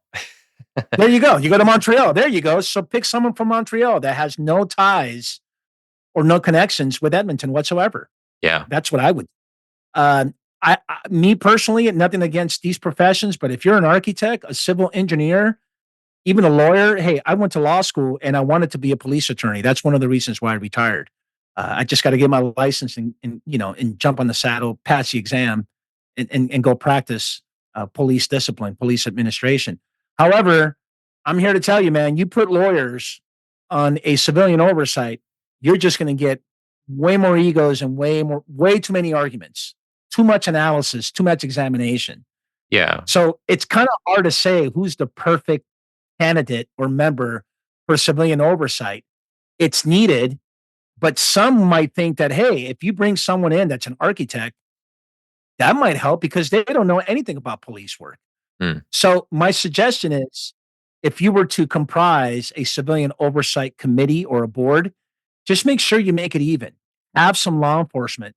There you go. You go to Montreal. There you go. So pick someone from Montreal that has no ties or no connections with Edmonton whatsoever. Yeah. That's what I would. Me personally, nothing against these professions, but if you're an architect, a civil engineer, even a lawyer, hey, I went to law school and I wanted to be a police attorney. That's one of the reasons why I retired. I just got to get my license and jump on the saddle, pass the exam, and go practice police discipline, police administration. However, I'm here to tell you, man, you put lawyers on a civilian oversight, you're just going to get way more egos and way too many arguments, too much analysis, too much examination. Yeah. So it's kind of hard to say who's the perfect candidate or member for civilian oversight. It's needed, but some might think that, hey, if you bring someone in that's an architect, that might help because they don't know anything about police work. Mm. So my suggestion is, if you were to comprise a civilian oversight committee or a board, just make sure you make it even. Have some law enforcement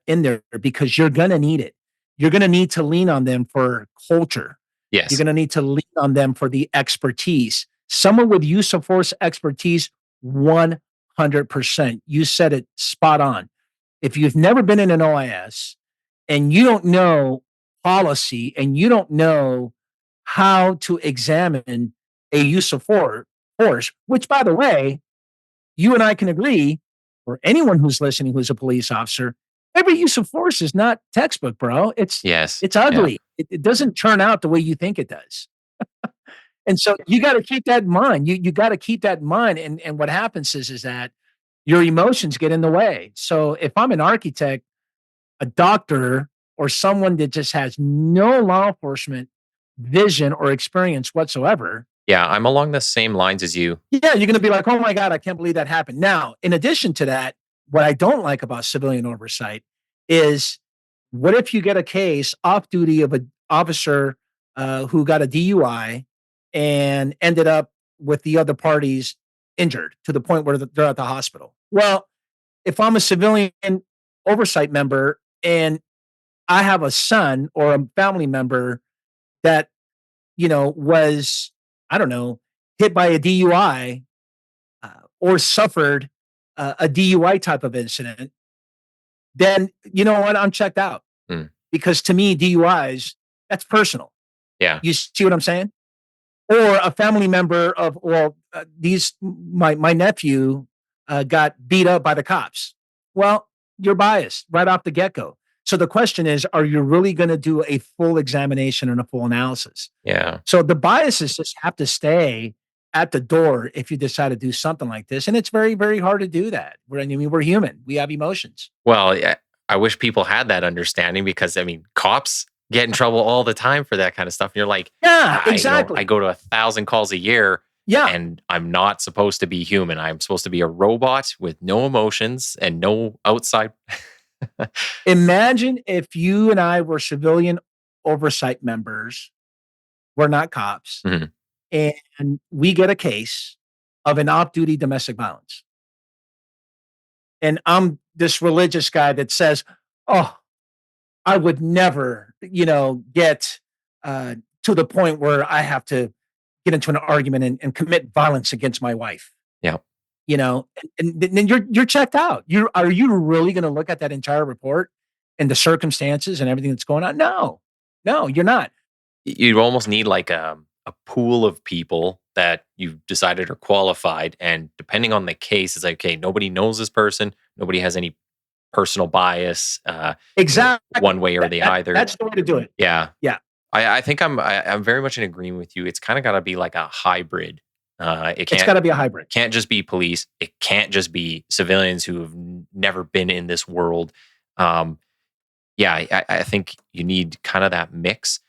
in there because you're going to need it. You're going to need to lean on them for culture. You're Yes. going to need to lean on them for the expertise. Someone with use of force expertise, 100%. You said it spot on. If you've never been in an OIS and you don't know policy and you don't know how to examine a use of force, which, by the way, you and I can agree, or anyone who's listening who's a police officer, every use of force is not textbook, bro. It's Yes. it's Yeah. ugly. It doesn't turn out the way you think it does. And so you got to keep that in mind. You got to keep that in mind. And what happens is that your emotions get in the way. So if I'm an architect, a doctor, or someone that just has no law enforcement vision or experience whatsoever, Yeah. I'm along the same lines as you. yeah, you're going to be like, "Oh my God, I can't believe that happened." Now, in addition to that, what I don't like about civilian oversight is, what if you get a case off duty of an officer who got a DUI and ended up with the other parties injured to the point where they're at the hospital? Well, if I'm a civilian oversight member and I have a son or a family member that, was, I don't know, hit by a DUI or suffered a DUI type of incident, then you know what? I'm checked out Mm. because to me, DUIs, that's personal. Yeah. You see what I'm saying? Or a family member of, well, my nephew got beat up by the cops. Well, you're biased right off the get go. So the question is, are you really going to do a full examination and a full analysis? Yeah. So the biases just have to stay at the door if you decide to do something like this. And it's very, very hard to do that. We're human. We have emotions. Well, yeah, I wish people had that understanding because I mean, cops get in trouble all the time for that kind of stuff. And you're like, Yeah, I exactly. go to 1,000 calls a year Yeah. and I'm not supposed to be human. I'm supposed to be a robot with no emotions and no outside. Imagine if you and I were civilian oversight members, we're not cops, Mhm. and we get a case of an off duty domestic violence. And I'm this religious guy that says, "Oh, I would never, get to the point where I have to get into an argument and commit violence against my wife." Yeah. And then you're checked out. Are you really going to look at that entire report and the circumstances and everything that's going on? No, no, you're not. You almost need like a pool of people that you've decided are qualified. And depending on the case, it's like, okay, nobody knows this person. Nobody has any personal bias, one Exactly. way or the other. That's the way to do it. Yeah. Yeah. I think I'm very much in agreement with you. It's kind of got to be like a hybrid. It It's can't gotta be a hybrid. can't just be police. It can't just be civilians who have never been in this world. Um, yeah, I think you need kind of that mix.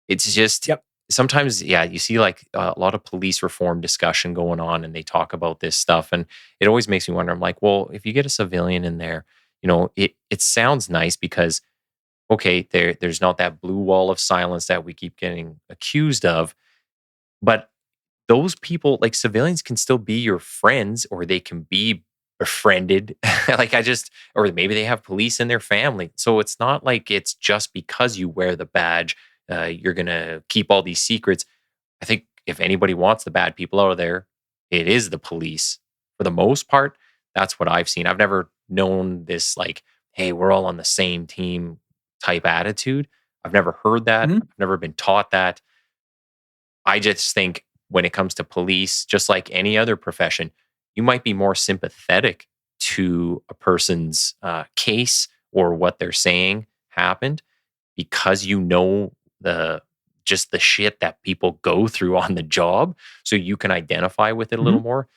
It's just Yep. sometimes, yeah, you see like a lot of police reform discussion going on, and they talk about this stuff, and it always makes me wonder. I'm like, well, if you get a civilian in there, it sounds nice because okay, there's not that blue wall of silence that we keep getting accused of, but those people, like civilians, can still be your friends, or they can be befriended. Like or maybe they have police in their family. So it's not like it's just because you wear the badge, you're gonna keep all these secrets. I think if anybody wants the bad people out of there, it is the police. For the most part, that's what I've seen. I've never known this like, hey, we're all on the same team type attitude. I've never heard that. Mhm. I've never been taught that. I just think when it comes to police, just like any other profession, you might be more sympathetic to a person's case or what they're saying happened because you know the just the shit that people go through on the job, so you can identify with it a Mhm. little more.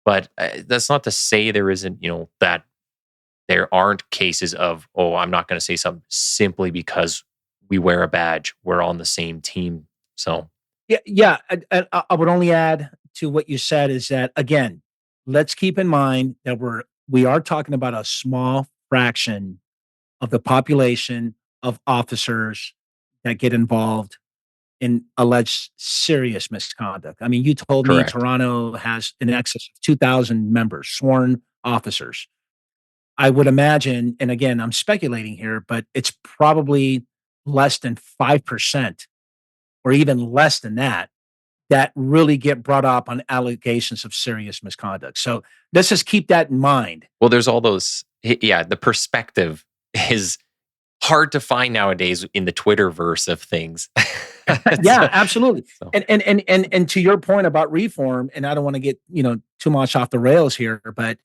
But that's not to say there isn't, that there aren't cases of, oh, I'm not going to say something simply because we wear a badge, we're on the same team. So Yeah, yeah, I would only add to what you said is that, again, let's keep in mind that we are talking about a small fraction of the population of officers that get involved in alleged serious misconduct. I mean, you told me correct. Toronto has in excess of 2,000 members, sworn officers. I would imagine, and again, I'm speculating here, but it's probably less than 5% or even less than that really get brought up on allegations of serious misconduct. So let's just keep that in mind. Well, there's all those yeah, the perspective is hard to find nowadays in the Twitterverse of things. Yeah, So absolutely. so And to your point about reform, and I don't want to get too much off the rails here, but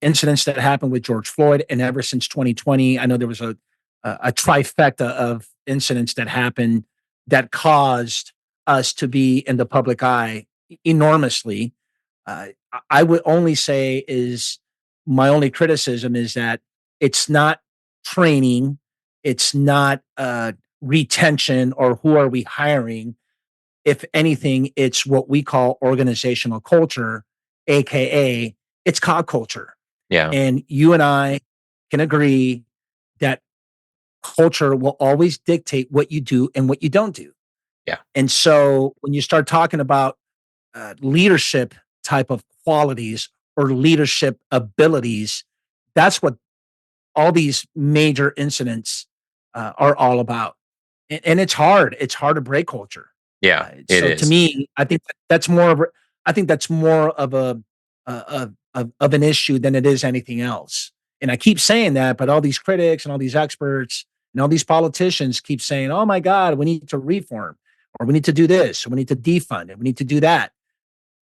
incidents that happened with George Floyd, and ever since 2020, I know there was a trifecta of incidents that happened that caused us to be in the public eye enormously. I would only say is my only criticism is that it's not training, it's not retention or who are we hiring. If anything, it's what we call organizational culture, aka it's cog culture. yeah, And you and I can agree that culture will always dictate what you do and what you don't do. yeah, And so when you start talking about leadership type of qualities or leadership abilities, that's what all these major incidents are all about. And it's hard. It's hard to break culture. yeah, it So to is. me, I think that's more of I think that's more of of an issue than it is anything else. And I keep saying that, but all these critics and all these experts and all these politicians keep saying, "Oh my God, we need to reform, or we need to do this, or we need to defund, and we need to do that."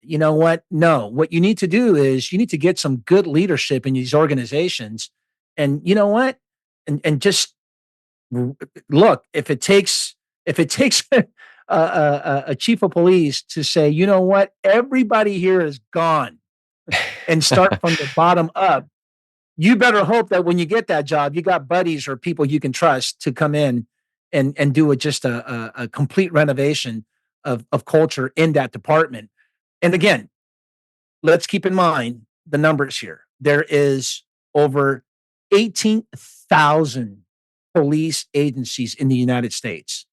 You know what? No, what you need to do is you need to get some good leadership in these organizations, and you know what? And just R look, if it takes a chief of police to say, "You know what? Everybody here is gone," and start from the bottom up, you better hope that when you get that job, you got buddies or people you can trust to come in and do just a complete renovation of culture in that department. And again, let's keep in mind the numbers here. There is over 18,000 police agencies in the United States.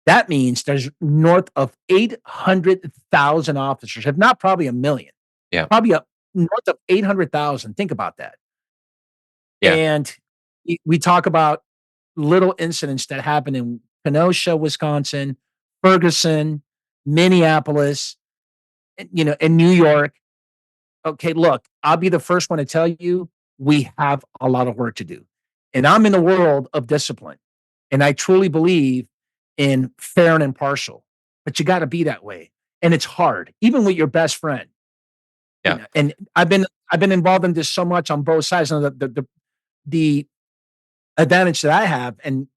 That means there's north of 800,000 officers, if not probably a million, Yeah, probably up north of 800,000. Think about that. yeah, And we talk about little incidents that happen in Kenosha, Wisconsin, Ferguson, Minneapolis, in New York. Okay, look, I'll be the first one to tell you we have a lot of work to do. And I'm in the world of discipline. And I truly believe in fair and impartial. But you got to be that way. And it's hard, even with your best friend. yeah. And I've been involved in this so much on both sides. And the advantage that I have, and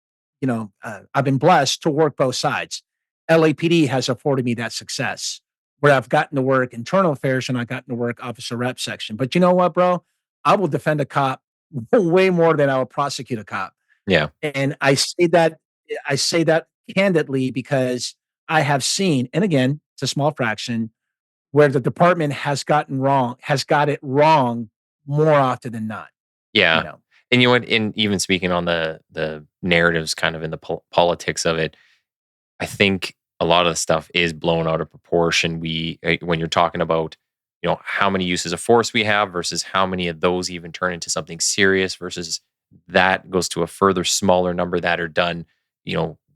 I've been blessed to work both sides. LAPD has afforded me that success. where I've gotten to work internal affairs and I've gotten to work officer rep section. But you know what, bro? I will defend a cop way more than I will prosecute a cop. Yeah. And I say that candidly because I have seen, and again, it's a small fraction, where the department has got it wrong more often than not, you Yeah. know. And you know what? In even speaking on the narratives, kind of in the politics of it, I think a lot of the stuff is blown out of proportion. When you're talking about, how many uses of force we have versus how many of those even turn into something serious versus that goes to a further smaller number that are done,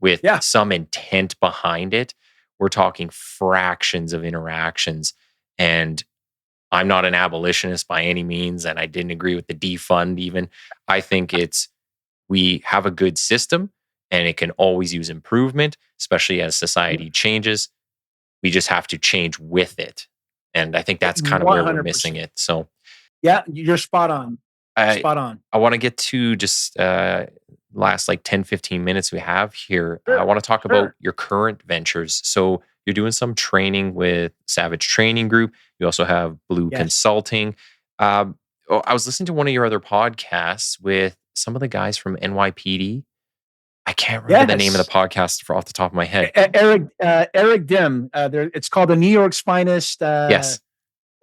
with Yeah. some intent behind it. We're talking fractions of interactions. And I'm not an abolitionist by any means, and I didn't agree with the defund even. I think we have a good system and it can always use improvement, especially as society changes. We just have to change with it. And I think that's kind of where we're missing 100%. it. So Yeah, you're spot on. I Spot on. I want to get to just last like 10, 15 minutes we have here. I Sure, want to talk about sure. your current ventures. So you're doing some training with Savage Training Group. You also have Blue Yes. Consulting. I was listening to one of your other podcasts with some of the guys from NYPD. I can't remember the name of the Yes. podcast off the top of my head. Eric Dim, it's called the New York's Finest, Yes.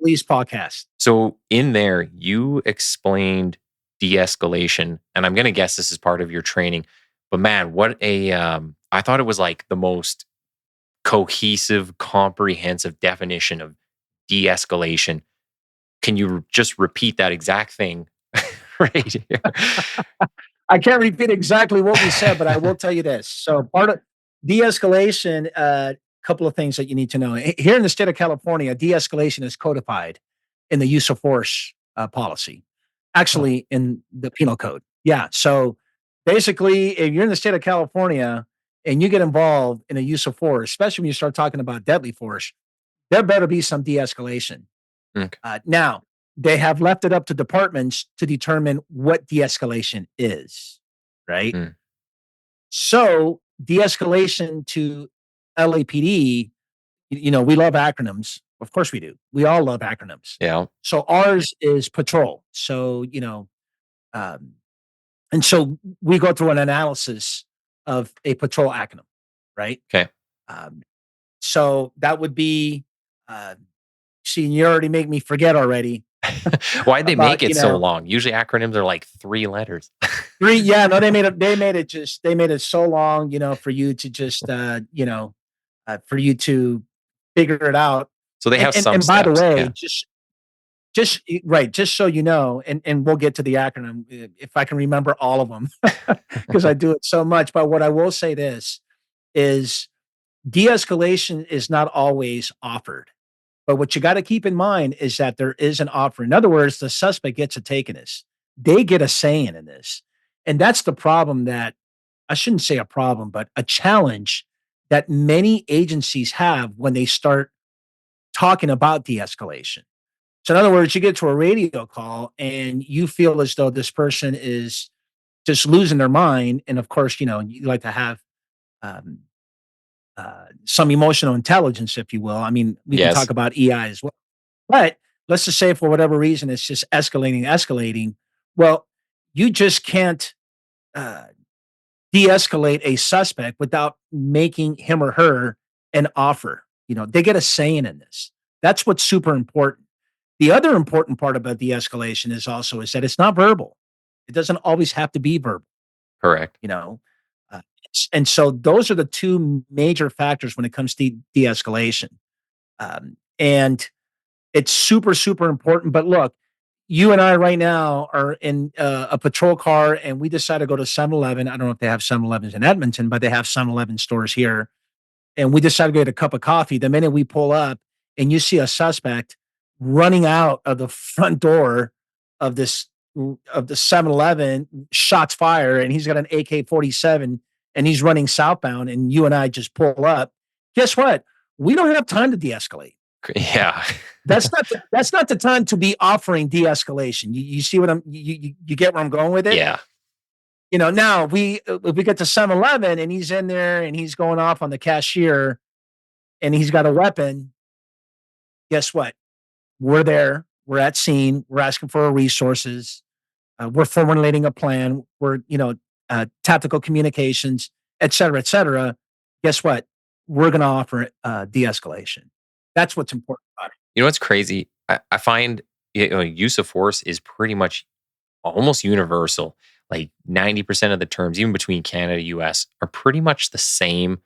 police podcast. So in there, you explained de-escalation, and I'm going to guess this is part of your training. But man, I thought it was like the most cohesive, comprehensive definition of de-escalation. Can you just repeat that exact thing right here? I can't repeat exactly what we said, but I will tell you this. So part of de-escalation, couple of things that you need to know. Here in the state of California, de-escalation is codified in the use of force policy, Oh, actually in the penal code. Yeah. So basically, if you're in the state of California and you get involved in a use of force, especially when you start talking about deadly force, there better be some de-escalation. okay. Now, they have left it up to departments to determine what de-escalation is, right? Mm, So, de-escalation to LAPD, we love acronyms. Of course we do. We all love acronyms. yeah. So ours is patrol. So, um, and so we go through an analysis of a patrol acronym, right? Okay. Um, so that would be, uh, see, you already make me forget already Why'd they about, make it so long? Usually acronyms are like 3 letters. 3, yeah, no, they made it so long, for you to just, for you to figure it out. So they And have and some and by the steps. way, Yeah. right, just so you know, and we'll get to the acronym, if I can remember all of them, because I do it so much, but what I will say this is de-escalation is not always offered. But what you gotta keep in mind is that there is an offer. In other words, the suspect gets a take in this. They get a say in this. And that's the problem that I shouldn't say a problem, but a challenge that many agencies have when they start talking about de-escalation. So in other words, you get to a radio call and you feel as though this person is just losing their mind. And of course, you like to have um, some emotional intelligence, if you will. I mean, we can Yes. talk about EI as well. But let's just say for whatever reason, it's just escalating. Well, you just can't uh, de-escalate a suspect without making him or her an offer. They get a saying in this. That's what's super important. The other important part about de-escalation is that it's not verbal. It doesn't always have to be verbal. Correct. You know, and so those are the two major factors when it comes to de-escalation. And it's super, super important. But look, you and I right now are in a patrol car and we decide to go to 7-Eleven. I don't know if they have 7-Elevens in Edmonton, but they have 7-Eleven stores here. And we decide to get a cup of coffee. The minute we pull up and you see a suspect running out of the front door of this of the 7-Eleven, shots fire, and he's got an AK-47 and he's running southbound, and you and I just pull up. Guess what? We don't have time to de-escalate. Yeah. That's not the time to be offering de-escalation. You see what you get where I'm going with it? Yeah. Now if we get to 7-Eleven and he's in there and he's going off on the cashier and he's got a weapon, Guess what? We're there. We're at scene. We're asking for our resources. We're formulating a plan. We're, tactical communications, et cetera, et cetera. Guess what? We're going to offer de-escalation. That's what's important about it. You know what's crazy? I find use of force is pretty much almost universal. Like 90% of the terms, even between Canada and US, are pretty much the same.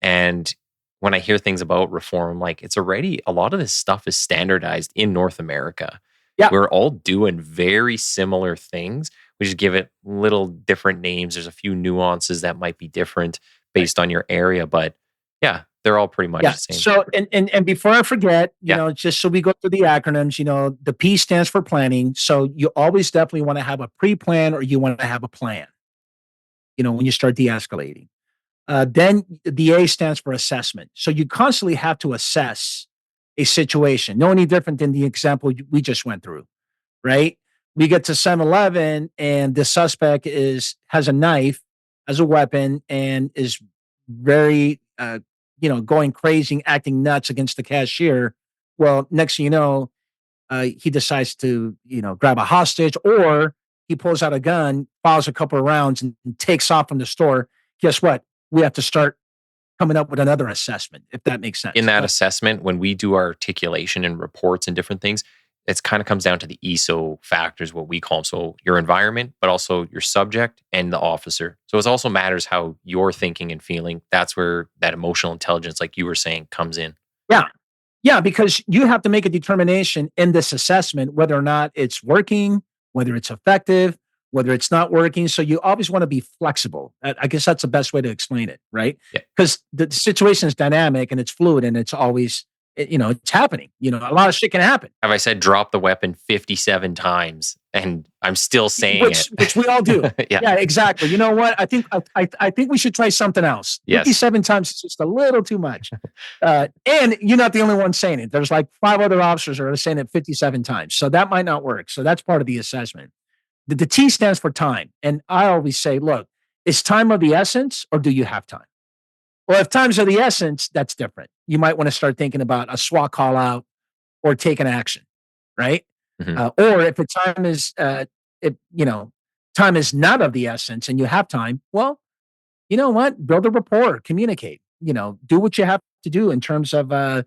And when I hear things about reform, like it's already a lot of this stuff is standardized in North America. Yeah. We're all doing very similar things. We just give it little different names. There's a few nuances that might be different Right. based on your area, but yeah, they're all pretty much Yeah. the same. So, and before I forget, Yeah. just so we go through the acronyms, the P stands for planning. So you always definitely want to have a pre-plan or you want to have a plan, when you start de-escalating. Then the A stands for assessment. So you constantly have to assess a situation. No any different than the example we just went through, right? We get to 7-Eleven and the suspect has a knife as a weapon and is very going crazy, acting nuts against the cashier. Well, next thing you know, he decides to grab a hostage, or he pulls out a gun, fires a couple of rounds, and takes off from the store. Guess what? We have to start coming up with another assessment, if that makes In sense. that assessment, when we do our articulation and reports and different things, it's kind of comes down to the ESO factors, what we call them. So your environment, but also your subject and the officer. So it also matters how you're thinking and feeling. That's where that emotional intelligence, like you were saying, comes in. Yeah. Yeah, because you have to make a determination in this assessment whether or not it's working, whether it's effective, whether it's not working. So you always want to be flexible. I guess that's the best way to explain it, right? Yeah. Because the situation is dynamic and it's fluid and it's always, it's happening. A lot of shit can happen, Have I said drop the weapon 57 times and I'm still saying which it? which we all do. Yeah. Yeah, exactly. You know what? I think we should try something else. Yes. 57 times is just a little too much. And you're not the only one saying it. There's like 5 other officers that are saying it 57 times. So that might not work. So that's part of the assessment. The T stands for time. And I always say, look, is time of the essence or do you have time? Well, if time's of the essence, that's different. You might want to start thinking about a SWAT call out or take an action, right? Mhm. Or if the if time is not of the essence and you have time, well, you know what? Build a rapport, communicate. Do what you have to do in terms of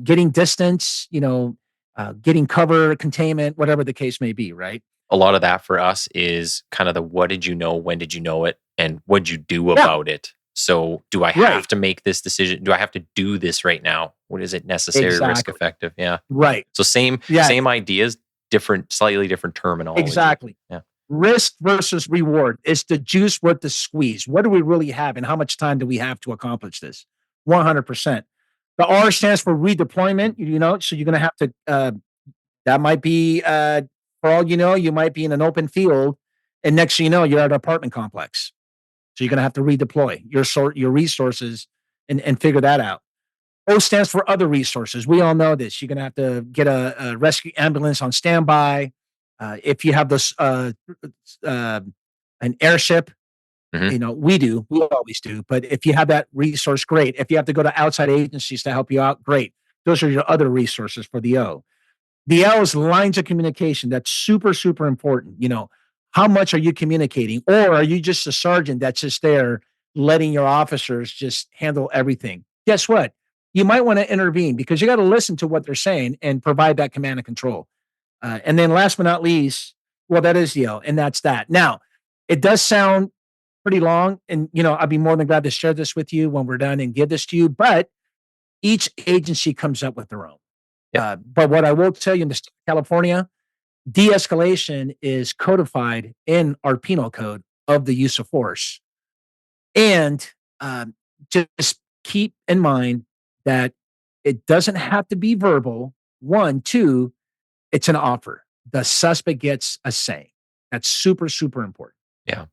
getting distance. Getting cover, containment, whatever the case may be. Right? A lot of that for us is kind of the what did you know, when did you know it, and what'd you do Yeah. about it? So, do I Right. have to make this decision? Do I have to do this right now? What is it necessary, risk Exactly. effective? Yeah. Right. So same Yeah. same ideas, different, slightly different terminology. Exactly. Yeah. Risk versus reward. Is the juice worth the squeeze? What do we really have, and how much time do we have to accomplish this? 100%. The R stands for redeployment. So you're going to have to. That might be, for all you know, you might be in an open field, and next thing you know, you're at an apartment complex. So you're going to have to redeploy your resources and figure that out. O stands for other resources. We all know this. You're going to have to get a rescue ambulance on standby. If you have this uh, an airship, Mhm. we do. We always do. But if you have that resource, great. If you have to go to outside agencies to help you out, great. Those are your other resources for the O. The L is lines of communication. That's super, super important. How much are you communicating? Or are you just a sergeant that's just there letting your officers just handle everything? Guess what? You might want to intervene because you got to listen to what they're saying and provide that command and control. And then last but not least, well, that is the L, and that's that. Now, it does sound pretty long, and I'd be more than glad to share this with you when we're done and give this to you, but each agency comes up with their own. Yeah. But what I will tell you in the state of California, de-escalation is codified in our penal code of the use of force. And just keep in mind that it doesn't have to be verbal. One, two, it's an offer. The suspect gets a say. That's super, super important. Yeah.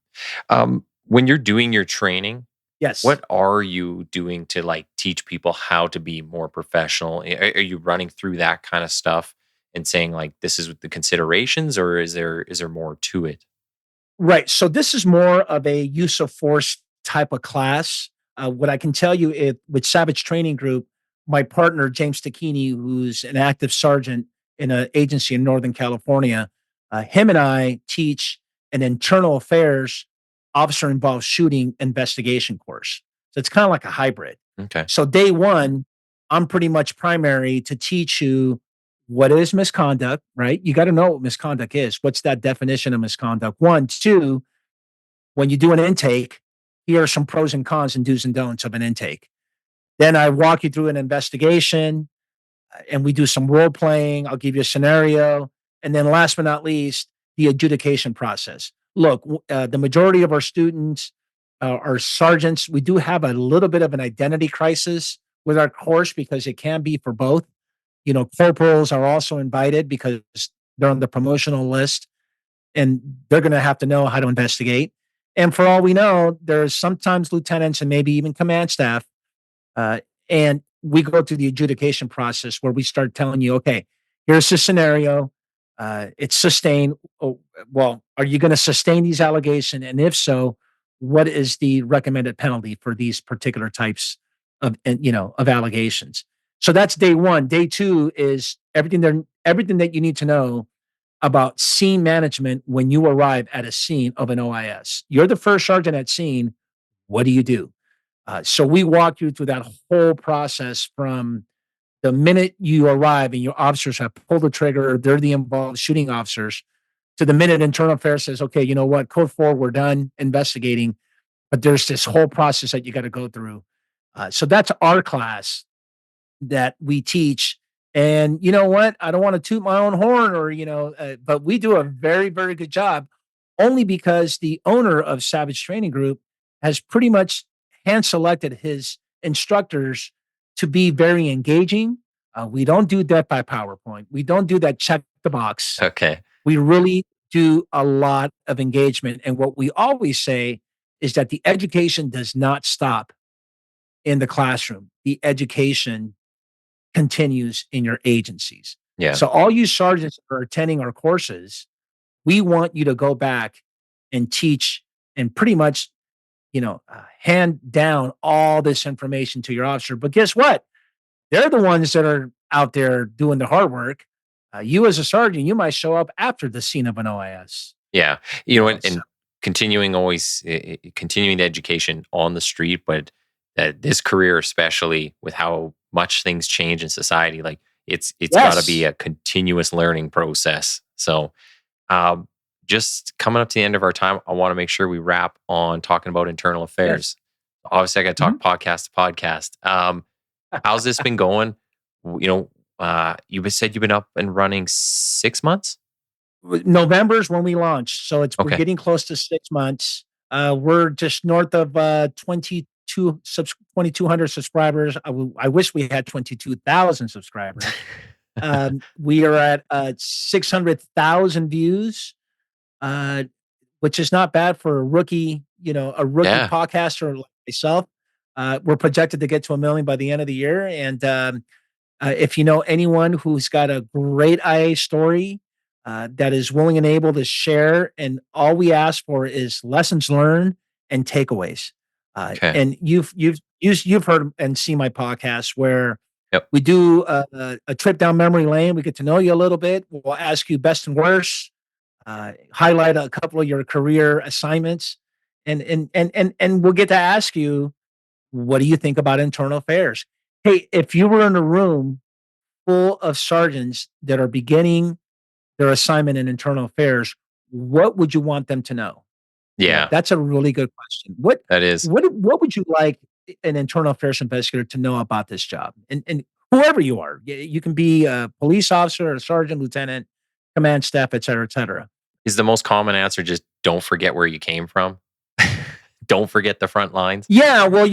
When you're doing your training, Yes. what are you doing to like teach people how to be more professional? Are you running through that kind of stuff and saying like this is the considerations, or is there more to it? Right. So this is more of a use of force type of class. What I can tell you with Savage Training Group, my partner, James Tacchini, who's an active sergeant in an agency in Northern California, him and I teach an internal affairs officer involved shooting investigation course. So it's kind of like a hybrid. Okay. So day one, I'm pretty much primary to teach you what is misconduct, right? You got to know what misconduct is. What's that definition of misconduct? One, two, when you do an intake, here are some pros and cons and do's and don'ts of an intake. Then I walk you through an investigation and we do some role playing. I'll give you a scenario. And then last but not least, the adjudication process. Look, the majority of our students are sergeants. We do have a little bit of an identity crisis with our course because it can be for both. Corporals are also invited because they're on the promotional list and they're going to have to know how to investigate. And for all we know, there's sometimes lieutenants and maybe even command staff uh, and we go through the adjudication process where we start telling you, okay, here's the scenario. It's sustained. Oh, well, are you going to sustain these allegations? And if so, what is the recommended penalty for these particular types of allegations? So that's day one. Day two is everything that you need to know about scene management when you arrive at a scene of an OIS. You're the first sergeant at scene. What do you do? So we walk you through that whole process from the minute you arrive and your officers have pulled the trigger, they're the involved shooting officers, to the minute internal affairs says, okay, you know what, code four, we're done investigating, but there's this whole process that you got to go through. So that's our class that we teach. And you know what? I don't want to toot my own horn but we do a very, very good job only because the owner of Savage Training Group has pretty much hand selected his instructors to be very engaging. We don't do that by PowerPoint. We don't do that check the box. Okay. We really do a lot of engagement. And what we always say is that the education does not stop in the classroom. The education continues in your agencies. Yeah. So all you sergeants that are attending our courses, we want you to go back and teach and pretty much, hand down all this information to your officer. But guess what? They're the ones that are out there doing the hard work. You as a sergeant, you might show up after the scene of an OIS. Yeah. So, And continuing the education on the street, but that this career, especially with how much things change in society, like it's got to be yes. a continuous learning process. So, um, just coming up to the end of our time, I want to make sure we wrap on talking about internal Yes. affairs. Obviously, I got to Mhm. talk podcast to podcast. How's this been going? You said you've been up and running 6 months. November's when we launch, so we're Okay. getting close to 6 months. We're just north of 2,200 subscribers. I wish we had 22,000 subscribers. We are at 600,000 views, uh, which is not bad for a rookie Yeah. podcaster like myself. We're projected to get to 1 million by the end of the year, and if you know anyone who's got a great IA story that is willing and able to share, and all we ask for is lessons learned and takeaways. Okay. And you've heard and seen my podcast where Yep. we do a trip down memory lane. We get to know you a little bit. We'll ask you best and worst, highlight a couple of your career assignments, and we'll get to ask you, what do you think about internal affairs? Hey, if you were in a room full of sergeants that are beginning their assignment in internal affairs, what would you want them to know? Yeah. That's a really good question. What That is. what would you like an internal affairs investigator to know about this job? And whoever you are, you can be a police officer, a sergeant, lieutenant, command staff, et cetera, et cetera. Is the most common answer just don't forget where you came from? Don't forget the front lines? Yeah, well,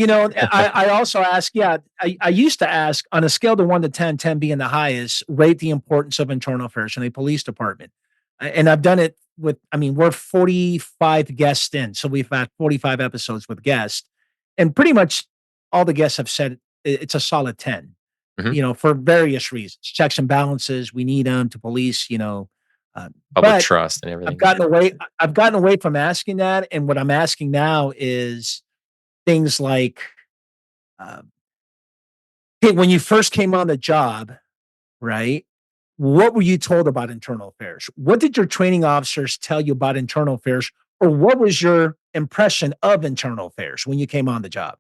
I also ask, I used to ask on a scale to 1 to 10, 10 being the highest, rate the importance of internal affairs in a police department. And I've done it we're 45 guests in, so we've had 45 episodes with guests, and pretty much all the guests have said it's a solid 10, Mhm. for various reasons. Checks and balances, we need them to police, Public but trust and I've everything. gotten away I've gotten away from asking that, and what I'm asking now is things like, uh, Hey, when you first came on the job, right? What were you told about internal affairs? What did your training officers tell you about internal affairs? Or what was your impression of internal affairs when you came on the job?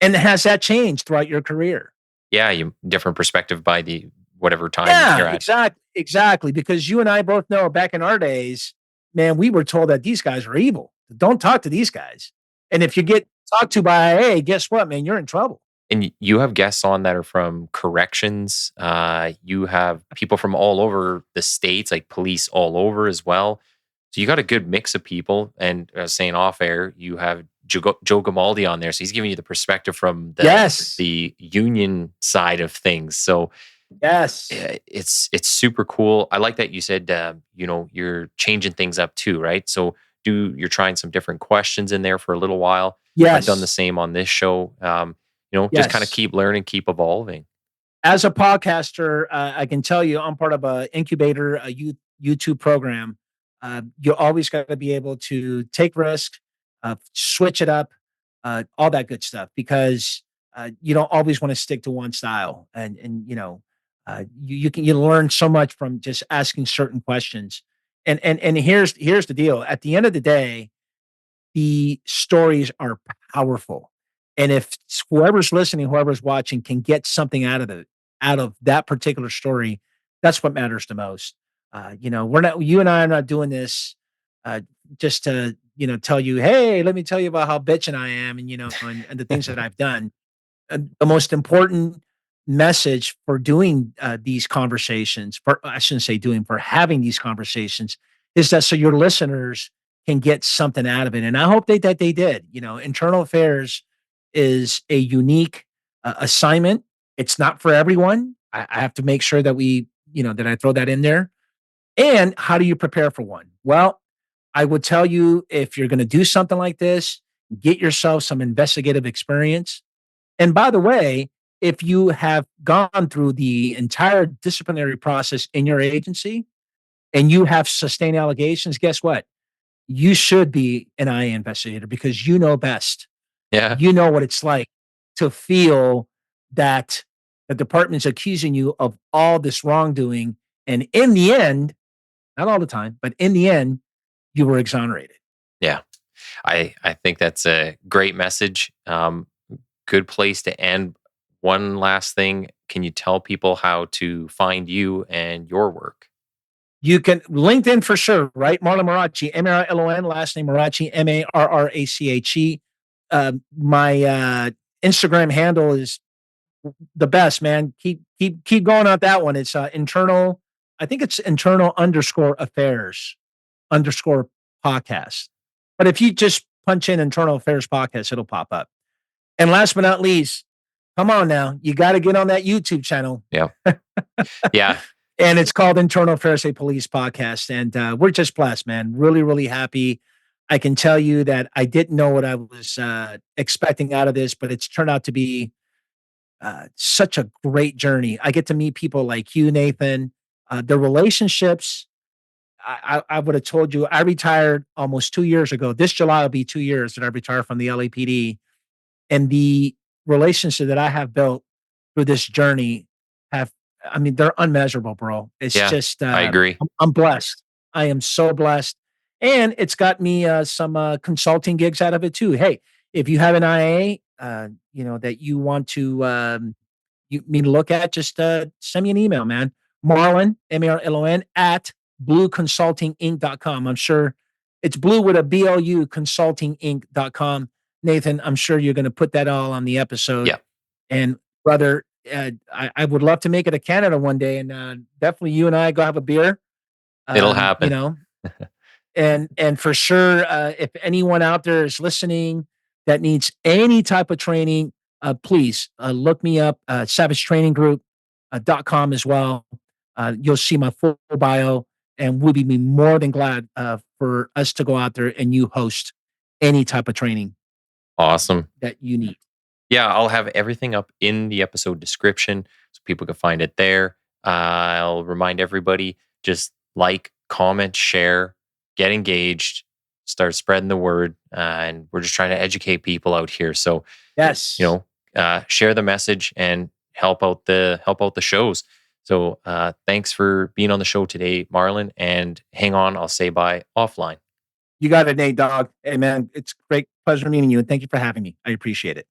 And has that changed throughout your career? Yeah, you different perspective by the whatever time Yeah, you're at. exactly. Because you and I both know back in our days, man, we were told that these guys are evil. Don't talk to these guys. And if you get talked to by AA, guess what, man? You're in trouble. And you have guests on that are from corrections. You have people from all over the states, like police all over as well. So you got a good mix of people. And saying off air, you have Joe Gamaldi on there, so he's giving you the perspective from Yes. the union side of things. So Yes. it's super cool. I like that you said you're changing things up too, right? So you're trying some different questions in there for a little while. I've done the Yes. same on this show. Just kind of Yes. keep learning, keep evolving. As a podcaster, I can tell you I'm part of a incubator, a YouTube program. You always got to be able to take risk, switch it up, all that good stuff, because you don't always want to stick to one style. And you learn so much from just asking certain questions. And here's the deal. At the end of the day, the stories are powerful. And if whoever's listening, whoever's watching can get something out of that particular story, that's what matters the most. We're not, you and I are not doing this uh, just to, tell you, hey, let me tell you about how bitching I am and, and the things that I've done. The most important message for doing these conversations, for I shouldn't say doing, for having these conversations, is that so your listeners can get something out of it. And I hope that they did. Internal affairs is a unique assignment. It's not for everyone. I have to make sure that that I throw that in there. And how do you prepare for one? Well, I would tell you, if you're going to do something like this, get yourself some investigative experience. And by the way, if you have gone through the entire disciplinary process in your agency and you have sustained allegations, guess what? You should be an IA investigator because you know best. Yeah, You know what it's like to feel that the department's accusing you of all this wrongdoing. And in the end, not all the time, but in the end, you were exonerated. yeah. I think that's a great message. Good place to end. One last thing, can you tell people how to find you and your work? You can LinkedIn for sure, right? Marlon Marrache, Marlon, last name Marrache, Marrache. My Instagram handle is the best, man. Keep going on that one. It's internal. I think it's internal underscore affairs underscore podcast. But if you just punch in internal affairs podcast, it'll pop up. And last but not least, come on now, you got to get on that YouTube channel. Yeah. Yeah. And it's called Internal Affairs A Police Podcast. And we're just blessed, man. Really, really happy. I can tell you that I didn't know what I was expecting out of this, but it's turned out to be such a great journey. I get to meet people like you, Nathan. The relationships, I would have told you, I retired almost 2 years ago. This July will be 2 years that I retired from the LAPD. And the relationship that I have built through this journey have, I mean, they're unmeasurable, bro. It's Yeah. just, I agree. I'm blessed. I am so blessed. And it's got me some consulting gigs out of it too. Hey, if you have an IA, that you want to me to look at, just send me an email, man. Marlon, Marlon, at blueconsultinginc.com. I'm sure it's blue with a BLU consultinginc.com. Nathan, I'm sure you're going to put that all on the episode. Yeah. And brother, I would love to make it to Canada one day, and definitely you and I go have a beer. It'll Um, you happen. know, and for sure, if anyone out there is listening that needs any type of training, please look me up, savagetraininggroup.com as well. You'll see my full bio, and we'll be more than glad for us to go out there and you host any type of training Awesome. that you need. Yeah, I'll have everything up in the episode description so people can find it there. I'll remind everybody, just like, comment, share, get engaged, start spreading the word. And we're just trying to educate people out here. So, Yes. share the message and help out the shows. So thanks for being on the show today, Marlon. And hang on, I'll say bye offline. You got it, Nate, dog. Hey, man, it's great pleasure meeting you, and thank you for having me. I appreciate it.